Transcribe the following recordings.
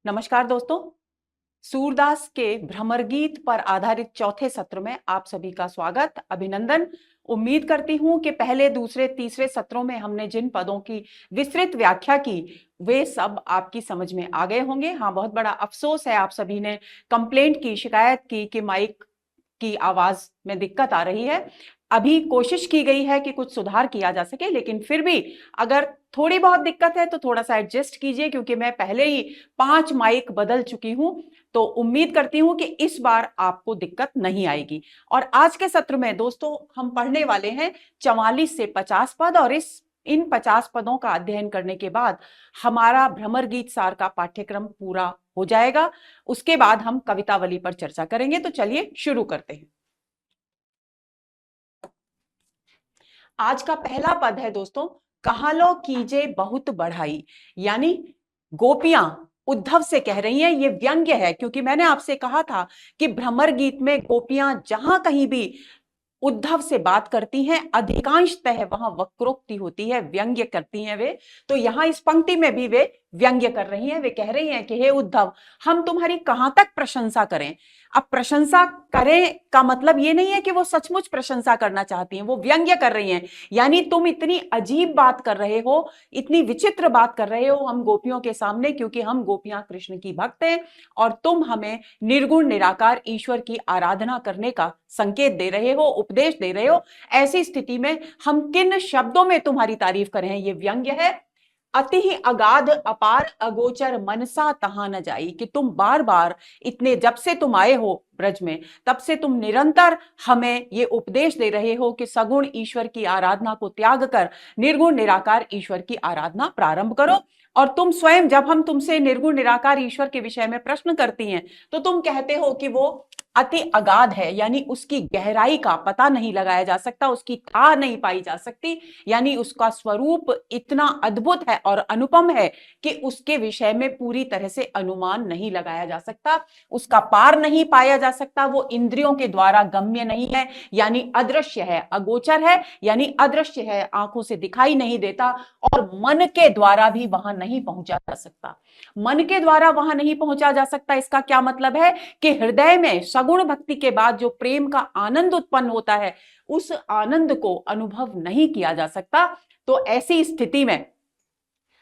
नमस्कार दोस्तों। सूरदास के भ्रमर गीत पर आधारित चौथे सत्र में आप सभी का स्वागत, अभिनंदन। उम्मीद करती हूं कि पहले, दूसरे, तीसरे सत्रों में हमने जिन पदों की विस्तृत व्याख्या की वे सब आपकी समझ में आ गए होंगे। हाँ, बहुत बड़ा अफसोस है, आप सभी ने कंप्लेंट की, शिकायत की कि माइक की आवाज में दिक्कत आ रही है। अभी कोशिश की गई है कि कुछ सुधार किया जा सके, लेकिन फिर भी अगर थोड़ी बहुत दिक्कत है तो थोड़ा सा एडजस्ट कीजिए, क्योंकि मैं पहले ही 5 माइक बदल चुकी हूं। तो उम्मीद करती हूं कि इस बार आपको दिक्कत नहीं आएगी। और आज के सत्र में दोस्तों हम पढ़ने वाले हैं 44 से 50 पद, और इन 50 पदों का अध्ययन करने के बाद हमारा भ्रमर गीत सार का पाठ्यक्रम पूरा हो जाएगा। उसके बाद हम कवितावली पर चर्चा करेंगे। तो चलिए शुरू करते हैं। आज का पहला पद है दोस्तों, कहा लो कीजे बहुत बढ़ाई। यानी गोपियां उद्धव से कह रही हैं, ये व्यंग्य है, क्योंकि मैंने आपसे कहा था कि भ्रमर गीत में गोपियां जहां कहीं भी उद्धव से बात करती हैं अधिकांशतः वहां वक्रोक्ति होती है, व्यंग्य करती हैं वे। तो यहां इस पंक्ति में भी वे व्यंग्य कर रही हैं। वे कह रही हैं कि हे उद्धव, हम तुम्हारी कहां तक प्रशंसा करें। अब प्रशंसा करें का मतलब ये नहीं है कि वो सचमुच प्रशंसा करना चाहती हैं, वो व्यंग्य कर रही हैं। यानी तुम इतनी अजीब बात कर रहे हो, इतनी विचित्र बात कर रहे हो हम गोपियों के सामने, क्योंकि हम गोपियां कृष्ण की भक्त हैं और तुम हमें निर्गुण निराकार ईश्वर की आराधना करने का संकेत दे रहे हो, उपदेश दे रहे हो। ऐसी स्थिति में हम किन शब्दों में तुम्हारी तारीफ करें? ये व्यंग्य है। अति ही अगाध अपार अगोचर मनसा तहां न जाई, कि तुम बार बार इतने, जब से तुम आए हो ब्रज में, तब से तुम निरंतर हमें ये उपदेश दे रहे हो कि सगुण ईश्वर की आराधना को त्याग कर निर्गुण निराकार ईश्वर की आराधना प्रारंभ करो। और तुम स्वयं, जब हम तुमसे निर्गुण निराकार ईश्वर के विषय में प्रश्न करती हैं, तो तुम कहते हो कि वो अति अगाध है, यानी उसकी गहराई का पता नहीं लगाया जा सकता, उसकी था नहीं पाई जा सकती। यानी उसका स्वरूप इतना अद्भुत है और अनुपम है कि उसके विषय में पूरी तरह से अनुमान नहीं लगाया जा सकता, उसका पार नहीं पाया जा सकता। वो इंद्रियों के द्वारा गम्य नहीं है, यानी अदृश्य है, अगोचर है, यानी अदृश्य है, आंखों से दिखाई नहीं देता, और मन के द्वारा भी वहां नहीं पहुंचा जा सकता। मन के द्वारा वहां नहीं पहुंचा जा सकता, इसका क्या मतलब है कि हृदय में सगुण भक्ति के बाद जो प्रेम का आनंद उत्पन्न होता है, उस आनंद को अनुभव नहीं किया जा सकता। तो ऐसी स्थिति में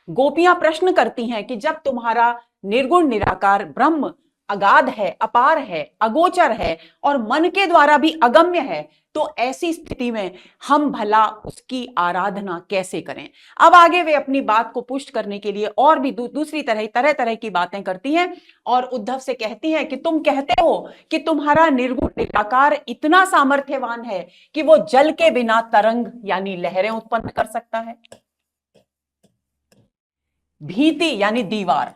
गोपियां प्रश्न करती हैं कि जब तुम्हारा निर्गुण निराकार ब्रह्म अगाध है, अपार है, अगोचर है और मन के द्वारा भी अगम्य है, तो ऐसी स्थिति में हम भला उसकी आराधना कैसे करें? अब आगे वे अपनी बात को पुष्ट करने के लिए और भी दूसरी तरह तरह की बातें करती हैं और उद्धव से कहती हैं कि तुम कहते हो कि तुम्हारा निर्गुण निराकार इतना सामर्थ्यवान है कि वो जल के बिना तरंग यानी लहरें उत्पन्न कर सकता है, भीति यानी दीवार,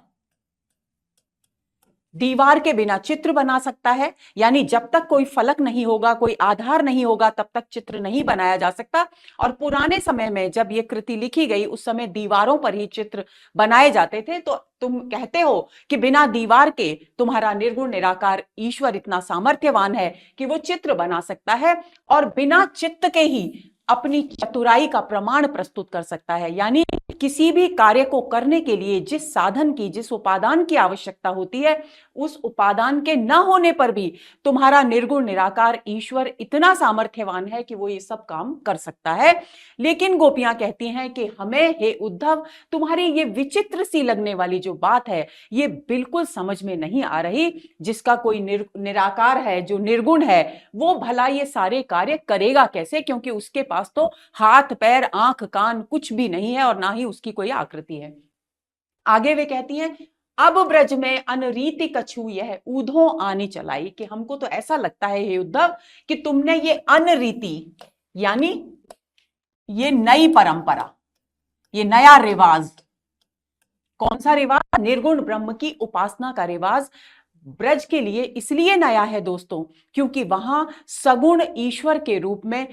दीवार के बिना चित्र बना सकता है। यानी जब तक कोई फलक नहीं होगा, कोई आधार नहीं होगा, तब तक चित्र नहीं बनाया जा सकता। और पुराने समय में जब ये कृति लिखी गई, उस समय दीवारों पर ही चित्र बनाए जाते थे। तो तुम कहते हो कि बिना दीवार के तुम्हारा निर्गुण निराकार ईश्वर इतना सामर्थ्यवान है कि वो चित्र बना सकता है और बिना चित्त के ही अपनी चतुराई का प्रमाण प्रस्तुत कर सकता है। यानी किसी भी कार्य को करने के लिए जिस साधन की, जिस उपादान की आवश्यकता होती है, उस उपादान के न होने पर भी तुम्हारा निर्गुण निराकार ईश्वर इतना सामर्थ्यवान है कि वो ये सब काम कर सकता है। लेकिन गोपियां कहती हैं कि हमें, हे उद्धव, तुम्हारी ये विचित्र सी लगने वाली जो बात है, ये बिल्कुल समझ में नहीं आ रही। जिसका कोई निराकार है, जो निर्गुण है, वो भला ये सारे कार्य करेगा कैसे? क्योंकि उसके पास तो हाथ, पैर, आंख, कान कुछ भी नहीं है और ना ही उसकी कोई आकृति है। आगे वे कहती हैं, अब ब्रज में अनरीति कछु यह ऊधो आनी चलाई, कि हमको तो ऐसा लगता है हे उद्धव कि तुमने ये अनरीति यानी ये नई परंपरा, ये नया रिवाज, कौन सा रिवाज? निर्गुण ब्रह्म की उपासना का रिवाज ब्रज के लिए इसलिए नया है दोस्तों, क्योंकि वहां सगुण ईश्वर के रूप में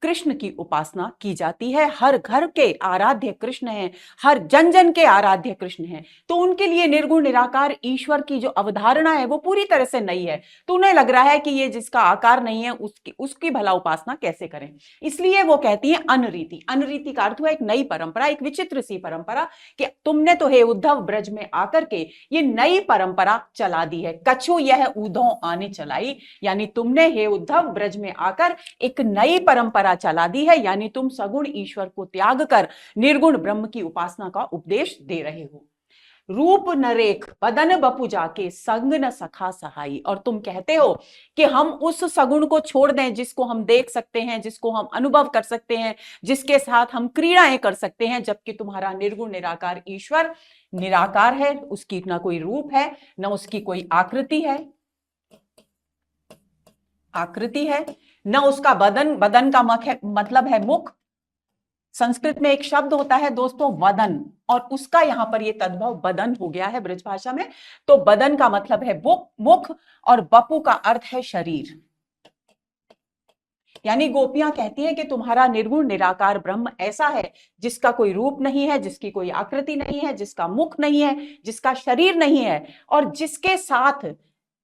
कृष्ण की उपासना की जाती है। हर घर के आराध्य कृष्ण हैं, हर जन जन के आराध्य कृष्ण हैं। तो उनके लिए निर्गुण निराकार ईश्वर की जो अवधारणा है वो पूरी तरह से नई है। तो उन्हें लग रहा है कि ये जिसका आकार नहीं है उसकी भला उपासना कैसे करें। इसलिए वो कहती है अनरीति। अनरीति का अर्थ हुआ एक नई परंपरा, एक विचित्र सी परंपरा कि तुमने तो हे उद्धव ब्रज में आकर के ये नई परंपरा चला दी है। कछु यह ऊधों आने चलाई, यानी तुमने हे उद्धव ब्रज में आकर एक नई परंपरा चला दी है, यानी तुम सगुण ईश्वर को त्याग कर निर्गुण ब्रह्म की उपासना का उपदेश दे रहे हो। रूप नरेख बदन बपु जाके संग न सखा सहाई, और तुम कहते हो कि हम उस सगुण को छोड़ दें जिसको हम देख सकते हैं, जिसको हम अनुभव कर सकते हैं, जिसके साथ हम क्रीड़ाएं कर सकते हैं, जबकि तुम्हारा निर्गुण निराकार ईश्वर निराकार है, उसकी ना कोई रूप है, ना उसकी कोई आकृति है, न उसका बदन, बदन का मतलब है मुख। संस्कृत में एक शब्द होता है दोस्तों वदन, और उसका यहां पर ये तद्भव बदन हो गया है ब्रज भाषा में। तो बदन का मतलब है मुख, और बपु का अर्थ है शरीर। यानी गोपियां कहती हैं कि तुम्हारा निर्गुण निराकार ब्रह्म ऐसा है जिसका कोई रूप नहीं है, जिसकी कोई आकृति नहीं है, जिसका मुख नहीं है, जिसका शरीर नहीं है, और जिसके साथ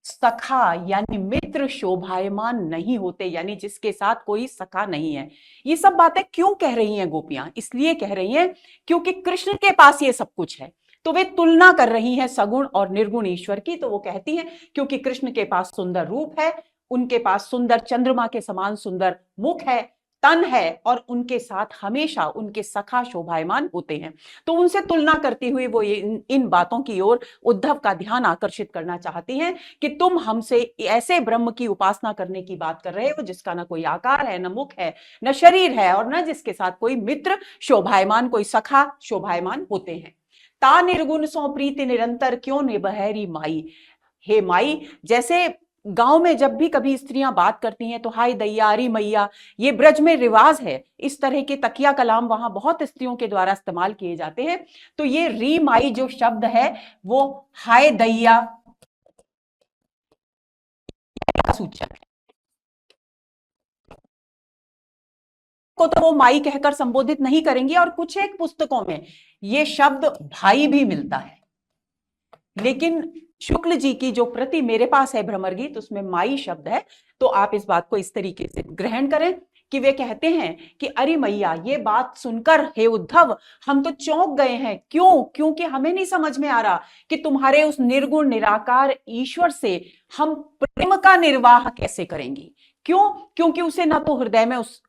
सखा यानी मित्र शोभायमान नहीं होते, यानी जिसके साथ कोई सखा नहीं है। ये सब बातें क्यों कह रही हैं गोपियां? इसलिए कह रही हैं क्योंकि कृष्ण के पास ये सब कुछ है। तो वे तुलना कर रही हैं सगुण और निर्गुण ईश्वर की। तो वो कहती हैं क्योंकि कृष्ण के पास सुंदर रूप है, उनके पास सुंदर चंद्रमा के समान सुंदर मुख है, तन है, और उनके साथ हमेशा उनके सखा शोभायमान होते हैं। तो उनसे तुलना करती हुई वो इन बातों की ओर उद्धव का ध्यान आकर्षित करना चाहती हैं कि तुम हमसे ऐसे ब्रह्म की उपासना करने की बात कर रहे हो जिसका ना कोई आकार है, न मुख है, न शरीर है, और न जिसके साथ कोई मित्र शोभायमान, कोई सखा शोभायमान होते हैं। ता निर्गुण सो प्रीति निरंतर क्यों निबहरी माई। हे माई, जैसे गांव में जब भी कभी स्त्रियां बात करती हैं तो हाय दैया, अरी मैया, ये ब्रज में रिवाज है। इस तरह के तकिया कलाम वहां बहुत स्त्रियों के द्वारा इस्तेमाल किए जाते हैं। तो ये री माई जो शब्द है वो हाय दैया का सूचक है। को तो वो माई कहकर संबोधित नहीं करेंगे, और कुछ एक पुस्तकों में ये शब्द भाई भी मिलता है। लेकिन शुक्ल जी की जो प्रति मेरे पास है भ्रमर गीत, उसमें माई शब्द है। तो आप इस बात को इस तरीके से ग्रहण करें कि वे कहते हैं कि अरे मैया, ये बात सुनकर हे उद्धव हम तो चौंक गए हैं। क्यों? क्योंकि हमें नहीं समझ में आ रहा कि तुम्हारे उस निर्गुण निराकार ईश्वर से हम प्रेम का निर्वाह कैसे करेंगी। क्यों? क्योंकि उसे ना तो हृदय में उस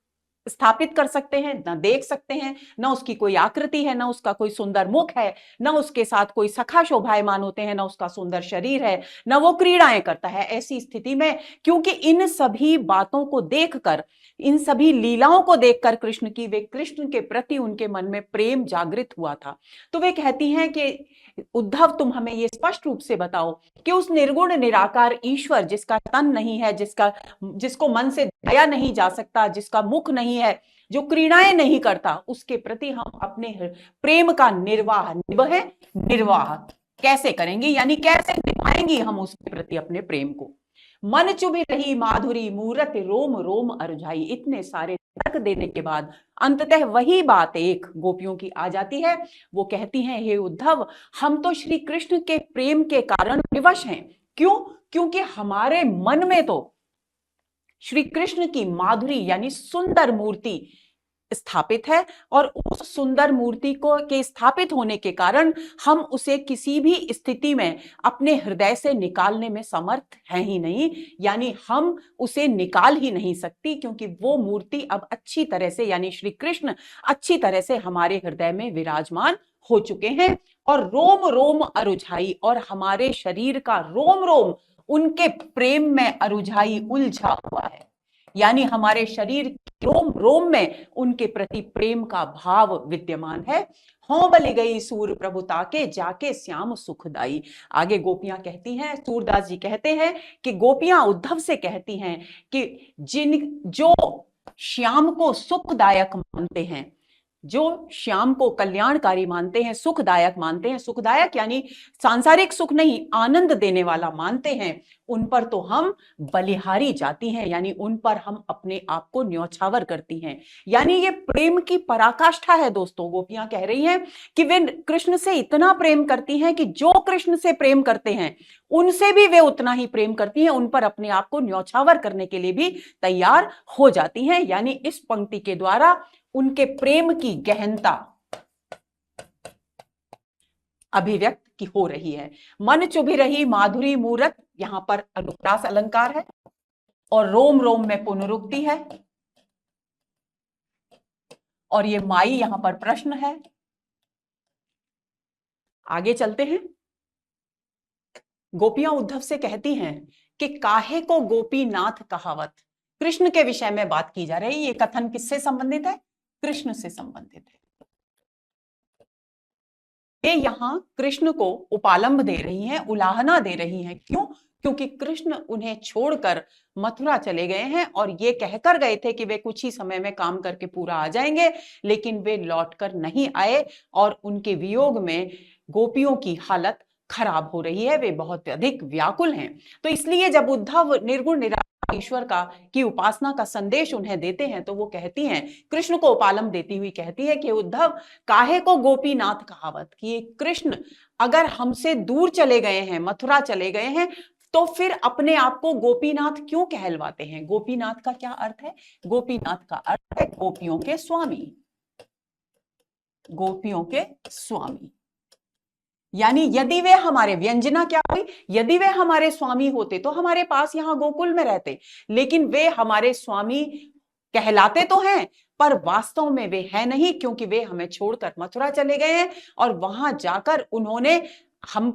स्थापित कर सकते हैं, ना देख सकते हैं, ना उसकी कोई आकृति है, ना उसका कोई सुंदर मुख है, ना उसके साथ कोई सखा शोभायमान होते हैं, ना उसका सुंदर शरीर है, ना वो क्रीड़ाएं करता है। ऐसी स्थिति में क्योंकि इन सभी बातों को देखकर, इन सभी लीलाओं को देखकर कृष्ण के प्रति उनके मन में प्रेम जागृत हुआ था। तो वे कहती हैं कि उद्धव तुम हमें ये स्पष्ट रूप से बताओ कि उस निर्गुण निराकार ईश्वर जिसका तन नहीं है, जिसको मन से दया नहीं जा सकता, जिसका मुख नहीं है, जो क्रीड़ाएं नहीं करता, उसके प्रति हम अपने प्रेम का निर्वाह कैसे करेंगे, यानी कैसे निभाएंगी हम उसके प्रति अपने प्रेम को। मन चुभी रही माधुरी मूरत रोम रोम अरुझाई। इतने सारे तर्क देने के बाद अंततः वही बात एक गोपियों की आ जाती है। वो कहती हैं हे उद्धव, हम तो श्री कृष्ण के प्रेम के कारण विवश हैं। क्यों? क्योंकि हमारे मन में तो श्री कृष्ण की माधुरी यानी सुंदर मूर्ति स्थापित है, और उस सुंदर मूर्ति को के स्थापित होने के कारण हम उसे किसी भी स्थिति में अपने हृदय से निकालने में समर्थ हैं ही नहीं, यानी हम उसे निकाल ही नहीं सकती, क्योंकि वो मूर्ति अब अच्छी तरह से, यानी श्री कृष्ण अच्छी तरह से हमारे हृदय में विराजमान हो चुके हैं। और रोम रोम अरुझाई, और हमारे शरीर का रोम रोम उनके प्रेम में अरुझाई उलझा हुआ है, यानी हमारे शरीर रोम रोम में उनके प्रति प्रेम का भाव विद्यमान है। हों बलि गई सूर प्रभुता के जाके श्याम सुखदाई। आगे गोपियां कहती हैं, सूरदास जी कहते हैं कि गोपियां उद्धव से कहती हैं कि जो श्याम को सुखदायक मानते हैं, जो श्याम को कल्याणकारी मानते हैं, सुखदायक मानते हैं, सुखदायक यानी सांसारिक सुख नहीं, आनंद देने वाला मानते हैं, उन पर तो हम बलिहारी जाती हैं, यानी उन पर हम अपने आप को न्यौछावर करती हैं। यानी ये प्रेम की पराकाष्ठा है दोस्तों। गोपियां कह रही हैं कि वे कृष्ण से इतना प्रेम करती हैं कि जो कृष्ण से प्रेम करते हैं उनसे भी वे उतना ही प्रेम करती हैं, उन पर अपने आप को न्यौछावर करने के लिए भी तैयार हो जाती हैं। यानी इस पंक्ति के द्वारा उनके प्रेम की गहनता अभिव्यक्त की हो रही है। मन चुभी रही माधुरी मूरत, यहां पर अनुप्रास अलंकार है और रोम रोम में पुनरुक्ति है, और ये माई यहां पर प्रश्न है। आगे चलते हैं। गोपियां उद्धव से कहती हैं कि काहे को गोपीनाथ कहावत। कृष्ण के विषय में बात की जा रही है। ये कथन किससे संबंधित है? कृष्ण से संबंधित है। ये यहां कृष्ण को उपालंब दे रही हैं, उलाहना दे रही हैं। क्यों? क्योंकि कृष्ण उन्हें छोड़कर मथुरा चले गए हैं और ये कहकर गए थे कि वे कुछ ही समय में काम करके पूरा आ जाएंगे, लेकिन वे लौटकर नहीं आए और उनके वियोग में गोपियों की हालत खराब हो रही है। वे बहुत अधिक व्याकुल हैं। तो इसलिए जब उद्धव निर्गुण निराकार ईश्वर का की उपासना का संदेश उन्हें देते हैं तो वो कहती हैं, कृष्ण को उपालंब देती हुई कहती है कि उद्धव काहे को गोपीनाथ कहावत, कि कृष्ण अगर हमसे दूर चले गए हैं, मथुरा चले गए हैं, तो फिर अपने आप को गोपीनाथ क्यों कहलवाते हैं? गोपीनाथ का क्या अर्थ है? गोपीनाथ का अर्थ है गोपियों के स्वामी। गोपियों के स्वामी यानी यदि वे हमारे, व्यंजना क्या हुई, यदि वे हमारे स्वामी होते तो हमारे पास यहां गोकुल में रहते, लेकिन वे हमारे स्वामी कहलाते तो हैं पर वास्तव में वे हैं नहीं, क्योंकि वे हमें छोड़कर मथुरा चले गए हैं और वहां जाकर उन्होंने हम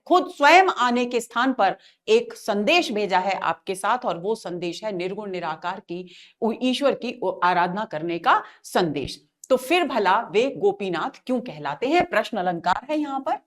खुद स्वयं आने के स्थान पर एक संदेश भेजा है आपके साथ, और वो संदेश है निर्गुण निराकार की, ईश्वर की आराधना करने का संदेश। तो फिर भला वे गोपीनाथ क्यों कहलाते हैं? प्रश्न अलंकार है यहां पर।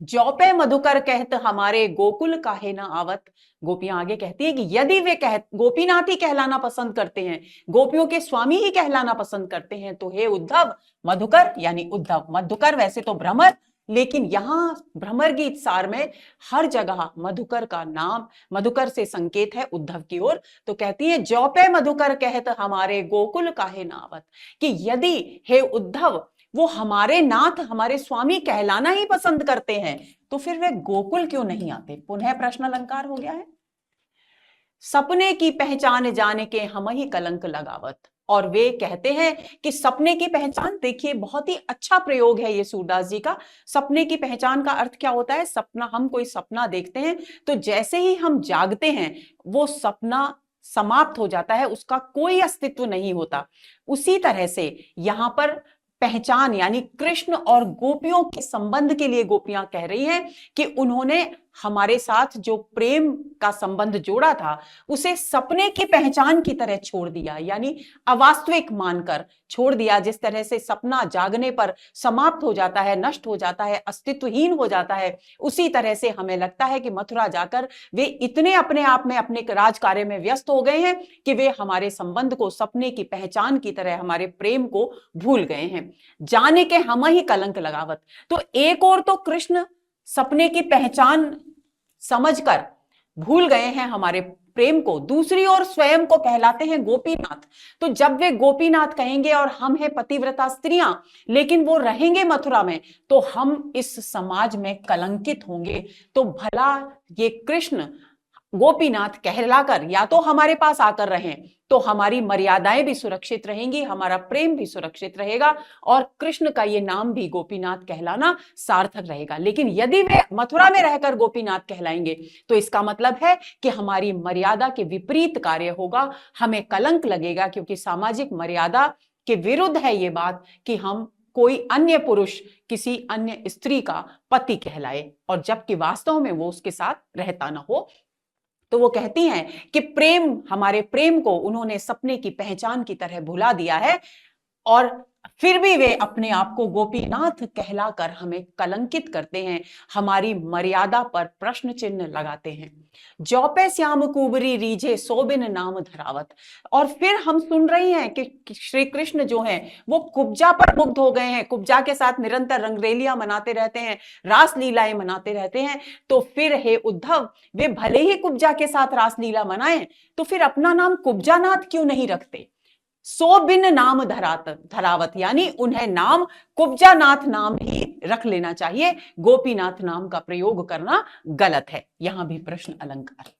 जौपे मधुकर कहत हमारे गोकुल काहे न आवत। गोपियां आगे कहती है कि यदि वे गोपीनाथ ही कहलाना पसंद करते हैं, गोपियों के स्वामी ही कहलाना पसंद करते हैं, तो हे उद्धव, मधुकर यानी उद्धव, मधुकर वैसे तो भ्रमर, लेकिन यहां भ्रमर गीत सार में हर जगह मधुकर का नाम, मधुकर से संकेत है उद्धव की ओर। तो कहती है जौपे मधुकर कहत हमारे गोकुल काहे न आवत, कि यदि हे उद्धव वो हमारे नाथ, हमारे स्वामी कहलाना ही पसंद करते हैं, तो फिर वे गोकुल क्यों नहीं आते? पुनः प्रश्न अलंकार हो गया है। सपने की पहचान जाने के हम ही कलंक लगावत, और वे कहते हैं कि सपने की पहचान, देखिए बहुत ही अच्छा प्रयोग है ये सूरदास जी का। सपने की पहचान का अर्थ क्या होता है? सपना, हम कोई सपना देखते हैं तो जैसे ही हम जागते हैं वो सपना समाप्त हो जाता है, उसका कोई अस्तित्व नहीं होता। उसी तरह से यहां पर पहचान यानी कृष्ण और गोपियों के संबंध के लिए गोपियां कह रही हैं कि उन्होंने हमारे साथ जो प्रेम का संबंध जोड़ा था उसे सपने की पहचान की तरह छोड़ दिया, यानी अवास्तविक मानकर छोड़ दिया। जिस तरह से सपना जागने पर समाप्त हो जाता है, नष्ट हो जाता है, अस्तित्वहीन हो जाता है, उसी तरह से हमें लगता है कि मथुरा जाकर वे इतने अपने आप में, अपने राज कार्य में व्यस्त हो गए हैं कि वे हमारे संबंध को सपने की पहचान की तरह, हमारे प्रेम को भूल गए हैं। जाने के हम ही कलंक लगावत। तो एक और तो कृष्ण सपने की पहचान समझकर भूल गए हैं हमारे प्रेम को, दूसरी ओर स्वयं को कहलाते हैं गोपीनाथ। तो जब वे गोपीनाथ कहेंगे और हम हैं पतिव्रता स्त्रियां, लेकिन वो रहेंगे मथुरा में, तो हम इस समाज में कलंकित होंगे। तो भला ये कृष्ण गोपीनाथ कहलाकर या तो हमारे पास आकर रहें तो हमारी मर्यादाएं भी सुरक्षित रहेंगी, हमारा प्रेम भी सुरक्षित रहेगा और कृष्ण का ये नाम भी गोपीनाथ कहलाना सार्थक रहेगा। लेकिन यदि वे मथुरा में रहकर गोपीनाथ कहलाएंगे तो इसका मतलब है कि हमारी मर्यादा के विपरीत कार्य होगा, हमें कलंक लगेगा, क्योंकि सामाजिक मर्यादा के विरुद्ध है ये बात कि हम कोई अन्य पुरुष किसी अन्य स्त्री का पति कहलाए, और जबकि वास्तव में वो उसके साथ रहता ना हो। तो वो कहती हैं कि प्रेम, हमारे प्रेम को उन्होंने सपने की पहचान की तरह भुला दिया है। और फिर भी वे अपने आप को गोपीनाथ कहलाकर हमें कलंकित करते हैं, हमारी मर्यादा पर प्रश्न चिन्ह लगाते हैं। जौपे श्याम कुबरी रीझे सोबिन नाम धरावत। और फिर हम सुन रही हैं कि श्री कृष्ण जो हैं वो कुब्जा पर मुग्ध हो गए हैं, कुब्जा के साथ निरंतर रंगरेलियां मनाते रहते हैं, रास लीलाएं मनाते रहते हैं। तो फिर हे उद्धव, वे भले ही कुब्जा के साथ रासलीला मनाएं, तो फिर अपना नाम कुब्जानाथ क्यों नहीं रखते? सो बिन नाम धरावत, यानी उन्हें नाम कुब्जानाथ नाम ही रख लेना चाहिए, गोपीनाथ नाम का प्रयोग करना गलत है। यहां भी प्रश्न अलंकार।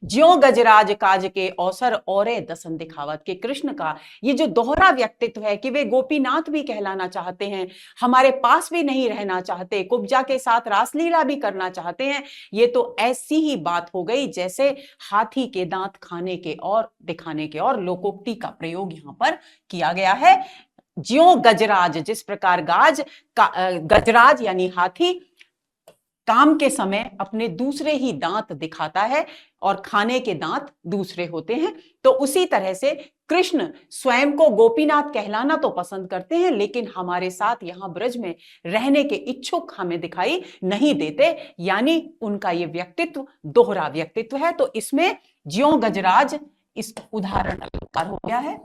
ज्यो गजराज काज के अवसर और दसन दिखावत, के कृष्ण का ये जो दोहरा व्यक्तित्व है कि वे गोपीनाथ भी कहलाना चाहते हैं, हमारे पास भी नहीं रहना चाहते, कुब्जा के साथ रासलीला भी करना चाहते हैं, ये तो ऐसी ही बात हो गई जैसे हाथी के दांत खाने के और दिखाने के, और लोकोक्ति का प्रयोग यहां पर किया गया है। ज्यो गजराज, जिस प्रकार गजराज यानी हाथी काम के समय अपने दूसरे ही दांत दिखाता है और खाने के दांत दूसरे होते हैं, तो उसी तरह से कृष्ण स्वयं को गोपीनाथ कहलाना तो पसंद करते हैं, लेकिन हमारे साथ यहां ब्रज में रहने के इच्छुक हमें दिखाई नहीं देते, यानी उनका ये व्यक्तित्व दोहरा व्यक्तित्व है। तो इसमें ज्यो गजराज इस उदाहरण अलंकार हो गया है।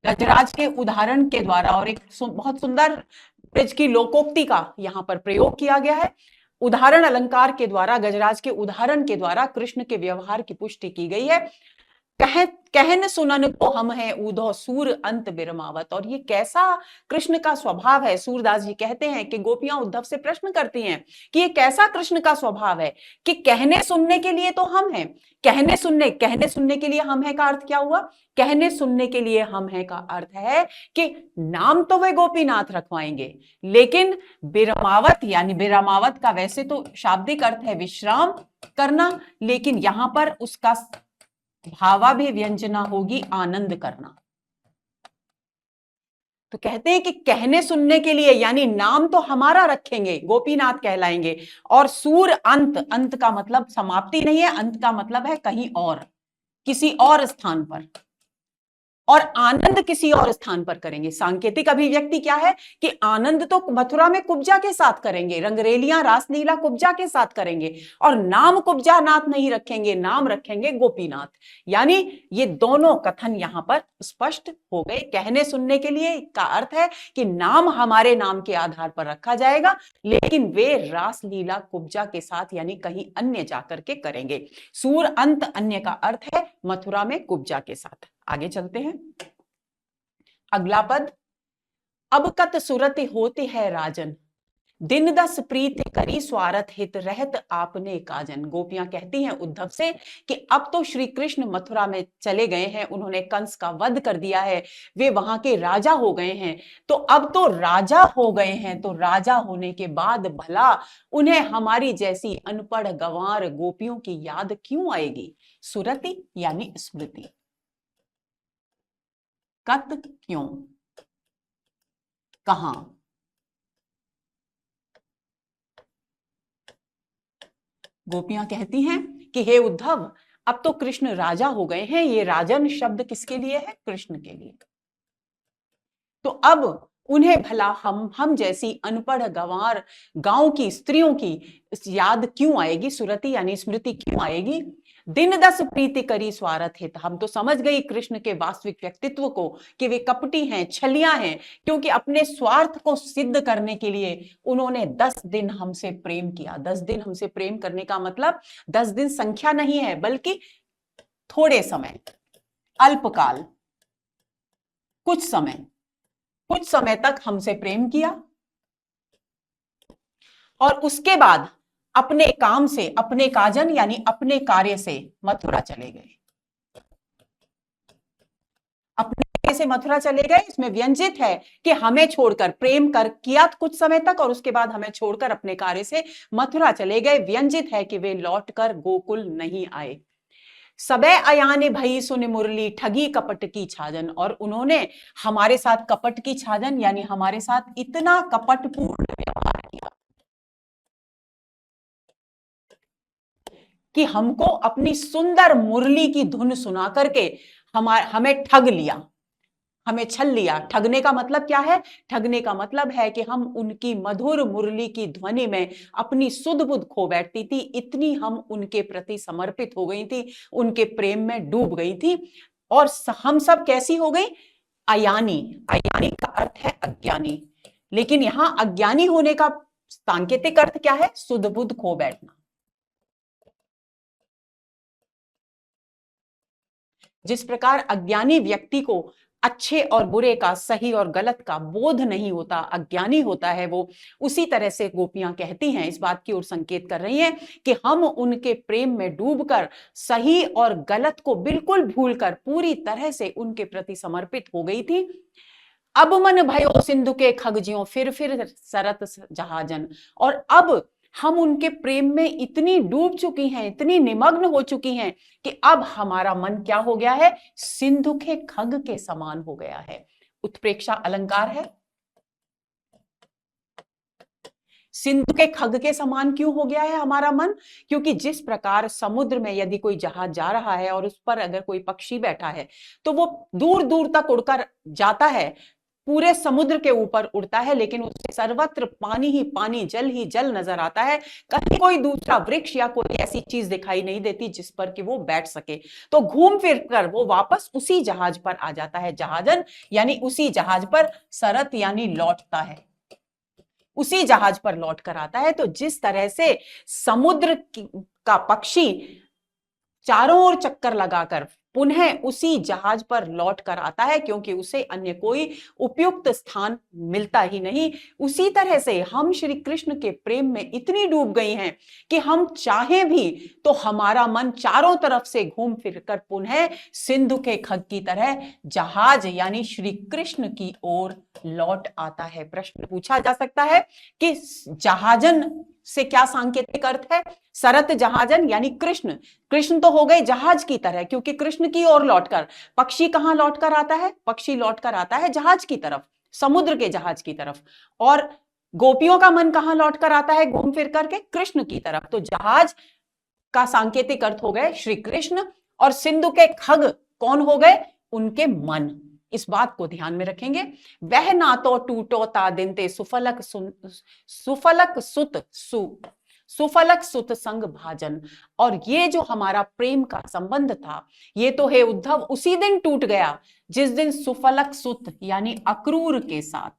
गजराज के उदाहरण के द्वारा और एक बहुत सुंदर ब्रज की लोकोक्ति का यहां पर प्रयोग किया गया है। उदाहरण अलंकार के द्वारा, गजराज के उदाहरण के द्वारा कृष्ण के व्यवहार की पुष्टि की गई है। कहन सुनन को हम है ऊधो सूर अंत बिरमावत। और ये कैसा कृष्ण का स्वभाव है। सूरदास जी कहते हैं कि गोपियां उद्धव से प्रश्न करती हैं कि ये कैसा कृष्ण का स्वभाव है कि कहने सुनने के लिए तो हम हैं, कहने सुनने के लिए हम है का अर्थ क्या हुआ? कहने सुनने के लिए हम है का अर्थ है कि नाम तो वे गोपीनाथ रखवाएंगे, लेकिन बिरमावत, यानी बिरमावत का वैसे तो शाब्दिक अर्थ है विश्राम करना, लेकिन यहां पर उसका भावा भी व्यंजना होगी आनंद करना। तो कहते हैं कि कहने सुनने के लिए, यानी नाम तो हमारा रखेंगे, गोपीनाथ कहलाएंगे, और सूर अंत, अंत का मतलब समाप्ति नहीं है, अंत का मतलब है कहीं और, किसी और स्थान पर, और आनंद किसी और स्थान पर करेंगे। सांकेतिक अभिव्यक्ति क्या है कि आनंद तो मथुरा में कुब्जा के साथ करेंगे, रंगरेलियां रासलीला कुब्जा के साथ करेंगे, और नाम कुब्जा नाथ नहीं रखेंगे, नाम रखेंगे गोपीनाथ। यानी ये दोनों कथन यहां पर स्पष्ट हो गए। कहने सुनने के लिए का अर्थ है कि नाम हमारे नाम के आधार पर रखा जाएगा, लेकिन वे रासलीला कुब्जा के साथ यानी कहीं अन्य जाकर के करेंगे। सूर अंत अन्य का अर्थ है मथुरा में कुब्जा के साथ। आगे चलते हैं। अगला पद, अब कत सुरति होती है राजन, दिन दस प्रीत करी स्वार्थ हित रहत आपने काजन। गोपियां कहती हैं उद्धव से कि अब तो श्री कृष्ण मथुरा में चले गए हैं, उन्होंने कंस का वध कर दिया है, वे वहां के राजा हो गए हैं, तो अब तो राजा हो गए हैं, तो राजा होने के बाद भला उन्हें हमारी जैसी अनपढ़ गंवार गोपियों की याद क्यों आएगी? सुरति यानी स्मृति, कत क्यों, कहां। गोपियां कहती हैं कि हे उद्धव, अब तो कृष्ण राजा हो गए हैं। ये राजन शब्द किसके लिए है? कृष्ण के लिए। तो अब उन्हें भला हम जैसी अनपढ़ गंवार गांव की स्त्रियों की याद क्यों आएगी? सुरति यानी स्मृति क्यों आएगी? दिन दस प्रीति करी स्वार्थ हित, हम तो समझ गई कृष्ण के वास्तविक व्यक्तित्व को कि वे कपटी हैं, छलियां हैं, क्योंकि अपने स्वार्थ को सिद्ध करने के लिए उन्होंने 10 दिन हमसे प्रेम किया। 10 दिन हमसे प्रेम करने का मतलब 10 दिन संख्या नहीं है, बल्कि थोड़े समय, अल्पकाल, कुछ समय तक हमसे प्रेम किया, और उसके बाद अपने काम से, अपने काजन यानी अपने कार्य से मथुरा चले गए। अपने कार्य से मथुरा चले गए, इसमें व्यंजित है कि हमें छोड़कर, प्रेम कर किया कुछ समय तक और उसके बाद हमें छोड़कर अपने कार्य से मथुरा चले गए। व्यंजित है कि वे लौटकर गोकुल नहीं आए। सबे अयाने भई सुन मुरली ठगी कपट की छाजन, और उन्होंने हमारे साथ कपट की छाजन यानी हमारे साथ इतना कपटपूर्ण व्यवहार किया कि हमको अपनी सुंदर मुरली की धुन सुना करके हमें ठग लिया, हमें छल लिया। ठगने का मतलब क्या है? ठगने का मतलब है कि हम उनकी मधुर मुरली की ध्वनि में अपनी सुध बुध खो बैठती थी, इतनी हम उनके प्रति समर्पित हो गई थी, उनके प्रेम में डूब गई थी। और हम सब कैसी हो गई? अयानी। अयानी का अर्थ है अज्ञानी, लेकिन यहां अज्ञानी होने का सांकेतिक अर्थ क्या है? सुध बुध खो बैठना। जिस प्रकार अज्ञानी व्यक्ति को अच्छे और बुरे का, सही और गलत का बोध नहीं होता, अज्ञानी होता है वो, उसी तरह से गोपियां कहती हैं, इस बात की ओर संकेत कर रही हैं कि हम उनके प्रेम में डूबकर सही और गलत को बिल्कुल भूलकर पूरी तरह से उनके प्रति समर्पित हो गई थी। अब मन भयो सिंधु के खगजियों, फिर सरत जहाजन। और अब हम उनके प्रेम में इतनी डूब चुकी हैं, इतनी निमग्न हो चुकी हैं कि अब हमारा मन क्या हो गया है? सिंधु के खग के समान हो गया है। उत्प्रेक्षा अलंकार है। सिंधु के खग के समान क्यों हो गया है हमारा मन? क्योंकि जिस प्रकार समुद्र में यदि कोई जहाज जा रहा है और उस पर अगर कोई पक्षी बैठा है तो वो दूर दूर तक उड़कर जाता है, पूरे समुद्र के ऊपर उड़ता है, लेकिन उसे सर्वत्र पानी ही पानी, जल ही जल नजर आता है। कहीं कोई दूसरा वृक्ष या कोई ऐसी चीज दिखाई नहीं देती जिस पर कि वो बैठ सके। तो घूम फिर कर वो वापस उसी जहाज पर आ जाता है, जहाजन यानी उसी जहाज पर, सरत यानी लौटता है, उसी जहाज पर लौट कर आता है। तो जिस तरह से समुद्र का पक्षी चारों ओर चक्कर लगाकर पुनः उसी जहाज पर लौट कर आता है, क्योंकि उसे अन्य कोई उपयुक्त स्थान मिलता ही नहीं, उसी तरह से हम श्री कृष्ण के प्रेम में इतनी डूब गई हैं कि हम चाहें भी तो हमारा मन चारों तरफ से घूम फिरकर पुनः सिंधु के खग की तरह जहाज यानी श्री कृष्ण की ओर लौट आता है। प्रश्न पूछा जा सकता है कि जहाजन से क्या सांकेतिक अर्थ है? सरत जहाजन यानी कृष्ण। कृष्ण तो हो गए जहाज की तरह, क्योंकि कृष्ण की ओर लौटकर। पक्षी कहां लौटकर आता है? पक्षी लौटकर आता है जहाज की तरफ, समुद्र के जहाज की तरफ। और गोपियों का मन कहां लौटकर आता है घूम फिर करके? कृष्ण की तरफ। तो जहाज का सांकेतिक अर्थ हो गए श्री कृष्ण, और सिंधु के खग कौन हो गए? उनके मन। इस बात को ध्यान में रखेंगे। वह ना तो टूटो ता दिनते सुफलक सुफलक सुत संग भाजन। और ये जो हमारा प्रेम का संबंध था, ये तो हे उद्धव उसी दिन टूट गया जिस दिन सुफलक सुत यानी अक्रूर के साथ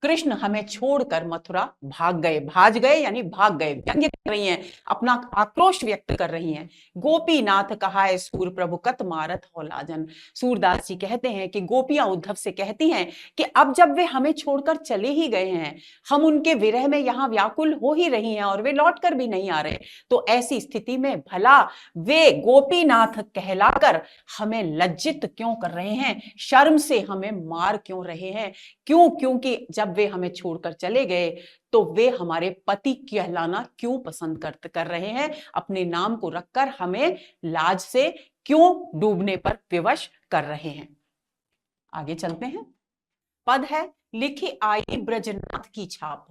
कृष्ण हमें छोड़कर मथुरा भाग गए। भाज गए यानी भाग गए, व्यंग्य कर रही हैं, अपना आक्रोश व्यक्त कर रही हैं। गोपीनाथ कहा है सूर प्रभु कत मारत हो लाजन। सूरदास जी कहते हैं कि गोपियां उद्धव से कहती हैं कि अब जब वे हमें छोड़कर चले ही गए हैं, हम उनके विरह में यहां व्याकुल हो ही रही हैं और वे लौट कर भी नहीं आ रहे, तो ऐसी स्थिति में भला वे गोपीनाथ कहलाकर हमें लज्जित क्यों कर रहे हैं, शर्म से हमें मार क्यों रहे हैं? क्यों? क्योंकि जब वे हमें छोड़कर चले गए तो वे हमारे पति कहलाना क्यों पसंद कर रहे हैं? अपने नाम को रखकर हमें लाज से क्यों डूबने पर विवश कर रहे हैं? आगे चलते हैं। पद है लिखी आई ब्रजनाथ की छाप,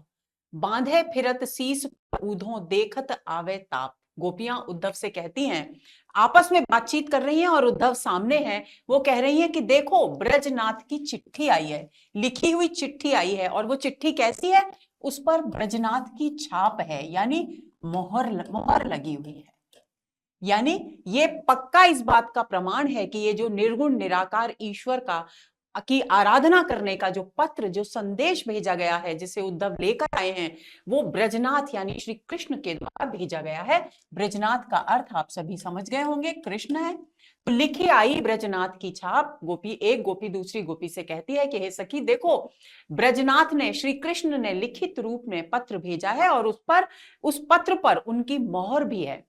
बांधे फिरत शीस ऊधों देखत आवे ताप। गोपियां उद्धव से कहती हैं, आपस में बातचीत कर रही हैं और उद्धव सामने हैं। वो कह रही हैं कि देखो ब्रजनाथ की चिट्ठी आई है, लिखी हुई चिट्ठी आई है, और वो चिट्ठी कैसी है? उस पर ब्रजनाथ की छाप है, यानी मोहर लगी हुई है। यानी ये पक्का इस बात का प्रमाण है कि ये जो निर्गुण निराकार ईश्वर का की आराधना करने का जो पत्र, जो संदेश भेजा गया है, जिसे उद्धव लेकर आए हैं, वो ब्रजनाथ यानी श्री कृष्ण के द्वारा भेजा गया है। ब्रजनाथ का अर्थ आप सभी समझ गए होंगे, कृष्ण है। तो लिखी आई ब्रजनाथ की छाप। एक गोपी दूसरी गोपी से कहती है कि हे सखी देखो, ब्रजनाथ ने, श्री कृष्ण ने लिखित रूप में पत्र भेजा है और उस पत्र पर उनकी मोहर भी है।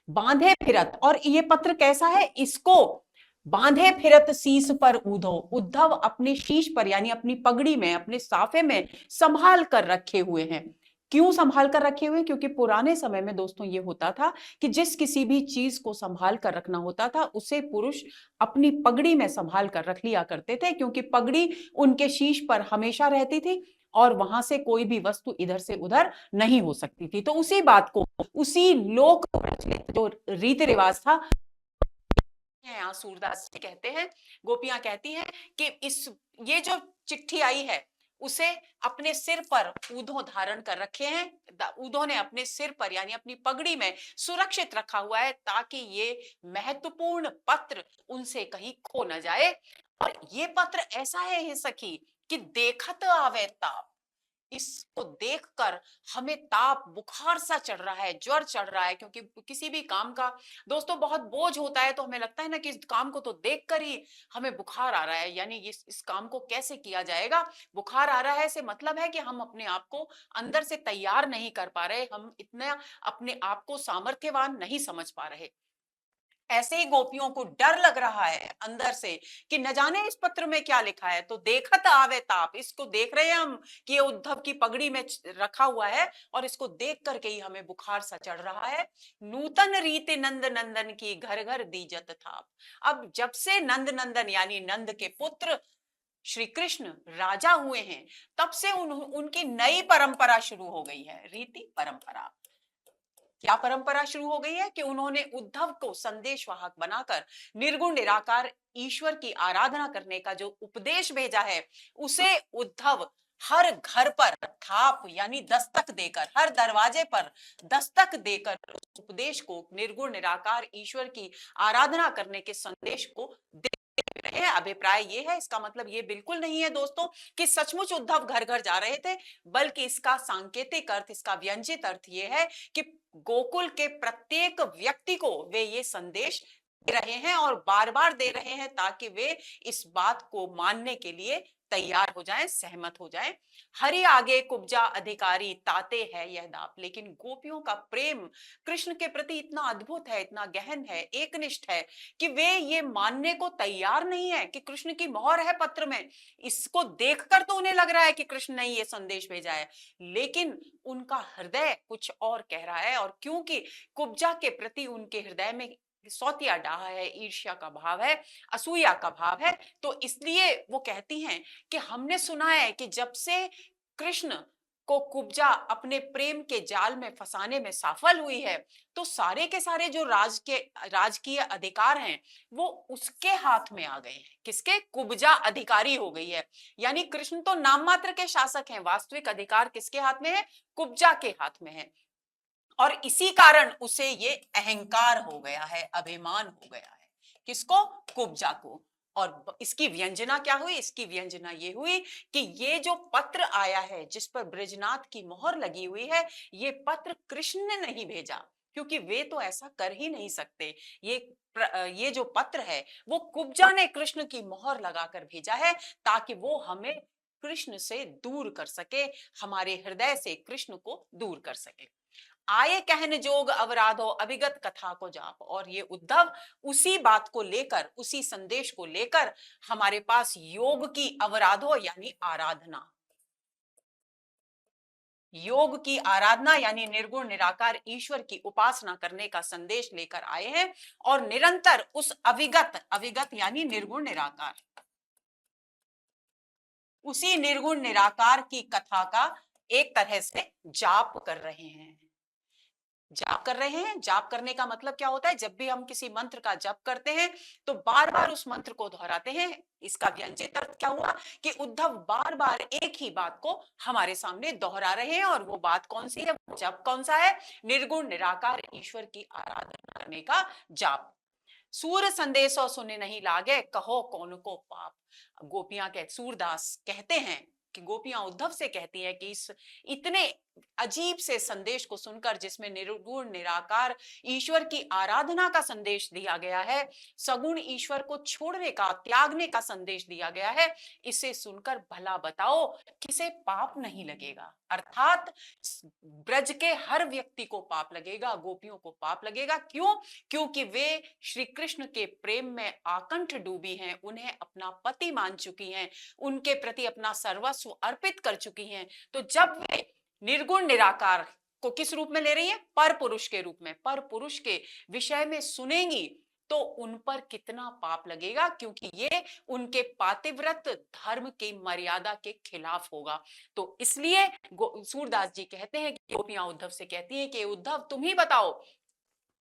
बांधे फिरत, और ये पत्र कैसा है? इसको बांधे फिरत शीश पर ऊधो, उद्धव अपने शीश पर यानी अपनी पगड़ी में, अपने साफे में संभाल कर रखे हुए हैं। क्यों संभाल कर रखे हुए? क्योंकि पुराने समय में दोस्तों ये होता था कि जिस किसी भी चीज को संभाल कर रखना होता था उसे पुरुष अपनी पगड़ी में संभाल कर रख लिया करते थे, क्योंकि पगड़ी उनके शीश पर हमेशा रहती थी और वहां से कोई भी वस्तु इधर से उधर नहीं हो सकती थी। तो उसी बात को, उसी लोक प्रचलित जो रीति रिवाज था, हैं, यहाँ सूरदास जी कहते हैं, गोपियां कहती हैं कि ये जो चिट्ठी आई है उसे अपने सिर पर ऊधो धारण कर रखे हैं, ऊधो ने अपने सिर पर यानी अपनी पगड़ी में सुरक्षित रखा हुआ है ताकि ये महत्वपूर्ण पत्र उनसे कहीं खो न जाए। और ये पत्र ऐसा है हे सखी कि देखत आवे ताप, इसको देखकर हमें ताप बुखार सा चढ़ रहा है, ज्वर चढ़ रहा है, क्योंकि किसी भी काम का दोस्तों बहुत बोझ होता है तो हमें लगता है ना कि इस काम को तो देखकर ही हमें बुखार आ रहा है, यानी इस काम को कैसे किया जाएगा, बुखार आ रहा है से मतलब है कि हम अपने आप को अंदर से तैयार नहीं कर पा रहे, हम इतना अपने आप को सामर्थ्यवान नहीं समझ पा रहे। ऐसे ही गोपियों को डर लग रहा है अंदर से कि न जाने इस पत्र में क्या लिखा है, तो देखत आवे ताप, इसको देख रहे हैं हम कि ये उद्धव की पगड़ी में रखा हुआ है और इसको देख करके ही हमें बुखार सा चढ़ रहा है। नूतन रीति नंद नंदन की घर घर दीजत थाप। अब जब से नंद नंदन यानी नंद के पुत्र श्री कृष्ण राजा हुए हैं, तब से उनकी नई परंपरा शुरू हो गई है, रीति परंपरा। क्या परंपरा शुरू हो गई है कि उन्होंने उद्धव को संदेशवाहक बनाकर निर्गुण निराकार ईश्वर की आराधना करने का जो उपदेश भेजा है, उसे उद्धव हर घर पर थाप यानी दस्तक देकर, हर दरवाजे पर दस्तक देकर उस उपदेश को, निर्गुण निराकार ईश्वर की आराधना करने के संदेश को दे रहे हैं। अभिप्राय ये है, इसका मतलब ये बिल्कुल नहीं है दोस्तों कि सचमुच उद्धव घर घर जा रहे थे, बल्कि इसका सांकेतिक अर्थ, इसका व्यंजित अर्थ ये है कि गोकुल के प्रत्येक व्यक्ति को वे ये संदेश दे रहे हैं और बार बार दे रहे हैं ताकि वे इस बात को मानने के लिए तैयार हो जाएं, सहमत हो जाएं। हरि आगे कुब्जा अधिकारी ताते है यह दाप। लेकिन गोपियों का प्रेम कृष्ण के प्रति इतना अद्भुत है, इतना गहन है, एकनिष्ठ है कि वे ये मानने को तैयार नहीं है कि कृष्ण की मोहर है पत्र में। इसको देखकर तो उन्हें लग रहा है कि कृष्ण ने ये संदेश भेजा है, लेकिन उनका हृदय कुछ और कह रहा है। और क्योंकि कुब्जा के प्रति उनके हृदय में सौतिया डाह है, ईर्ष्या का भाव है, असूया का भाव है, तो इसलिए वो कहती हैं कि हमने सुना है कि जब से कृष्ण को कुब्जा अपने प्रेम के जाल में फंसाने में सफल हुई है, तो सारे के सारे जो राजकीय अधिकार हैं वो उसके हाथ में आ गए हैं। किसके? कुब्जा अधिकारी हो गई है। यानी कृष्ण तो नाम मात्र के शासक हैं, वास्तविक अधिकार किसके हाथ में है? कुब्जा के हाथ में है। और इसी कारण उसे ये अहंकार हो गया है, अभिमान हो गया है। किसको? कुब्जा को। और इसकी व्यंजना क्या हुई? इसकी व्यंजना ये हुई कि ये जो पत्र आया है जिस पर ब्रजनाथ की मोहर लगी हुई है, ये पत्र कृष्ण ने नहीं भेजा, क्योंकि वे तो ऐसा कर ही नहीं सकते। ये जो पत्र है वो कुब्जा ने कृष्ण की मोहर लगाकर भेजा है ताकि वो हमें कृष्ण से दूर कर सके, हमारे हृदय से कृष्ण को दूर कर सके। आये कहन जोग अवराधो अभिगत कथा को जाप। और ये उद्धव उसी बात को लेकर, उसी संदेश को लेकर हमारे पास योग की अवराधो यानी आराधना, योग की आराधना यानी निर्गुण निराकार ईश्वर की उपासना करने का संदेश लेकर आए हैं। और निरंतर उस अविगत, अविगत यानी निर्गुण निराकार, उसी निर्गुण निराकार की कथा का एक तरह से जाप कर रहे हैं। जाप कर रहे हैं। जाप करने का मतलब क्या होता है? जब भी हम किसी मंत्र का जप करते हैं तो बार बार उस मंत्र को दोहराते हैं। इसका व्यंजित अर्थ क्या हुआ कि उद्धव बार बार एक ही बात को हमारे सामने दोहरा रहे हैं। और वो बात कौन सी है? जप कौन सा है? निर्गुण निराकार ईश्वर की आराधना करने का जाप। सूर संदेशो सुने नहीं लागे, कहो कौन को पाप। गोपियां सूरदास कहते हैं कि गोपियां उद्धव से कहती हैं कि इस इतने अजीब से संदेश को सुनकर, जिसमें निर्गुण निराकार ईश्वर की आराधना का संदेश दिया गया है, सगुण ईश्वर को छोड़ने का, त्यागने का संदेश दिया गया है, इसे सुनकर भला बताओ किसे पाप नहीं लगेगा? अर्थात ब्रज के हर व्यक्ति को पाप लगेगा, गोपियों को पाप लगेगा। क्यों? क्योंकि वे श्री कृष्ण के प्रेम में आकंठ डूबी हैं, उन्हें अपना पति मान चुकी हैं, उनके प्रति अपना सर्वस्व अर्पित कर चुकी हैं। तो जब वे निर्गुण निराकार को किस रूप में ले रही है? पर पुरुष के रूप में, पर पुरुष के विषय में सुनेंगी तो उन पर कितना पाप लगेगा, क्योंकि ये उनके पातिव्रत धर्म की मर्यादा के खिलाफ होगा। तो इसलिए सूरदास जी कहते हैं कि गोपियां उद्धव से कहती हैं कि उद्धव तुम ही बताओ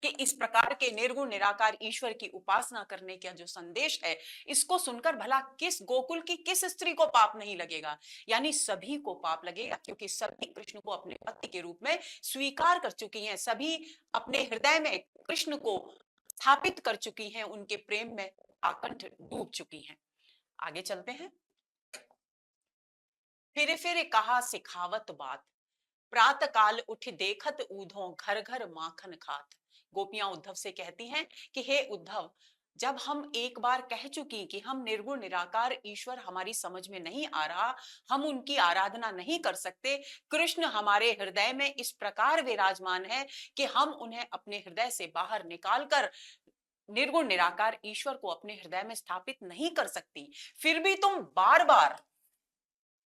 कि इस प्रकार के निर्गुण निराकार ईश्वर की उपासना करने का जो संदेश है, इसको सुनकर भला किस गोकुल की किस स्त्री को पाप नहीं लगेगा? यानी सभी को पाप लगेगा, क्योंकि सभी कृष्ण को अपने पति के रूप में स्वीकार कर चुकी हैं, सभी अपने हृदय में कृष्ण को स्थापित कर चुकी हैं, उनके प्रेम में आकंठ डूब चुकी हैं। आगे चलते हैं। फिर कहा सिखावत बात, प्रातः काल उठ देखत ऊधों घर घर माखन खात। गोपियां उद्धव से कहती हैं कि हे उद्धव, जब हम एक बार कह चुकी कि हम निर्गुण निराकार ईश्वर हमारी समझ में नहीं आ रहा, हम उनकी आराधना नहीं कर सकते, कृष्ण हमारे हृदय में इस प्रकार विराजमान है कि हम उन्हें अपने हृदय से बाहर निकालकर निर्गुण निराकार ईश्वर को अपने हृदय में स्थापित नहीं कर सकती, फिर भी तुम बार बार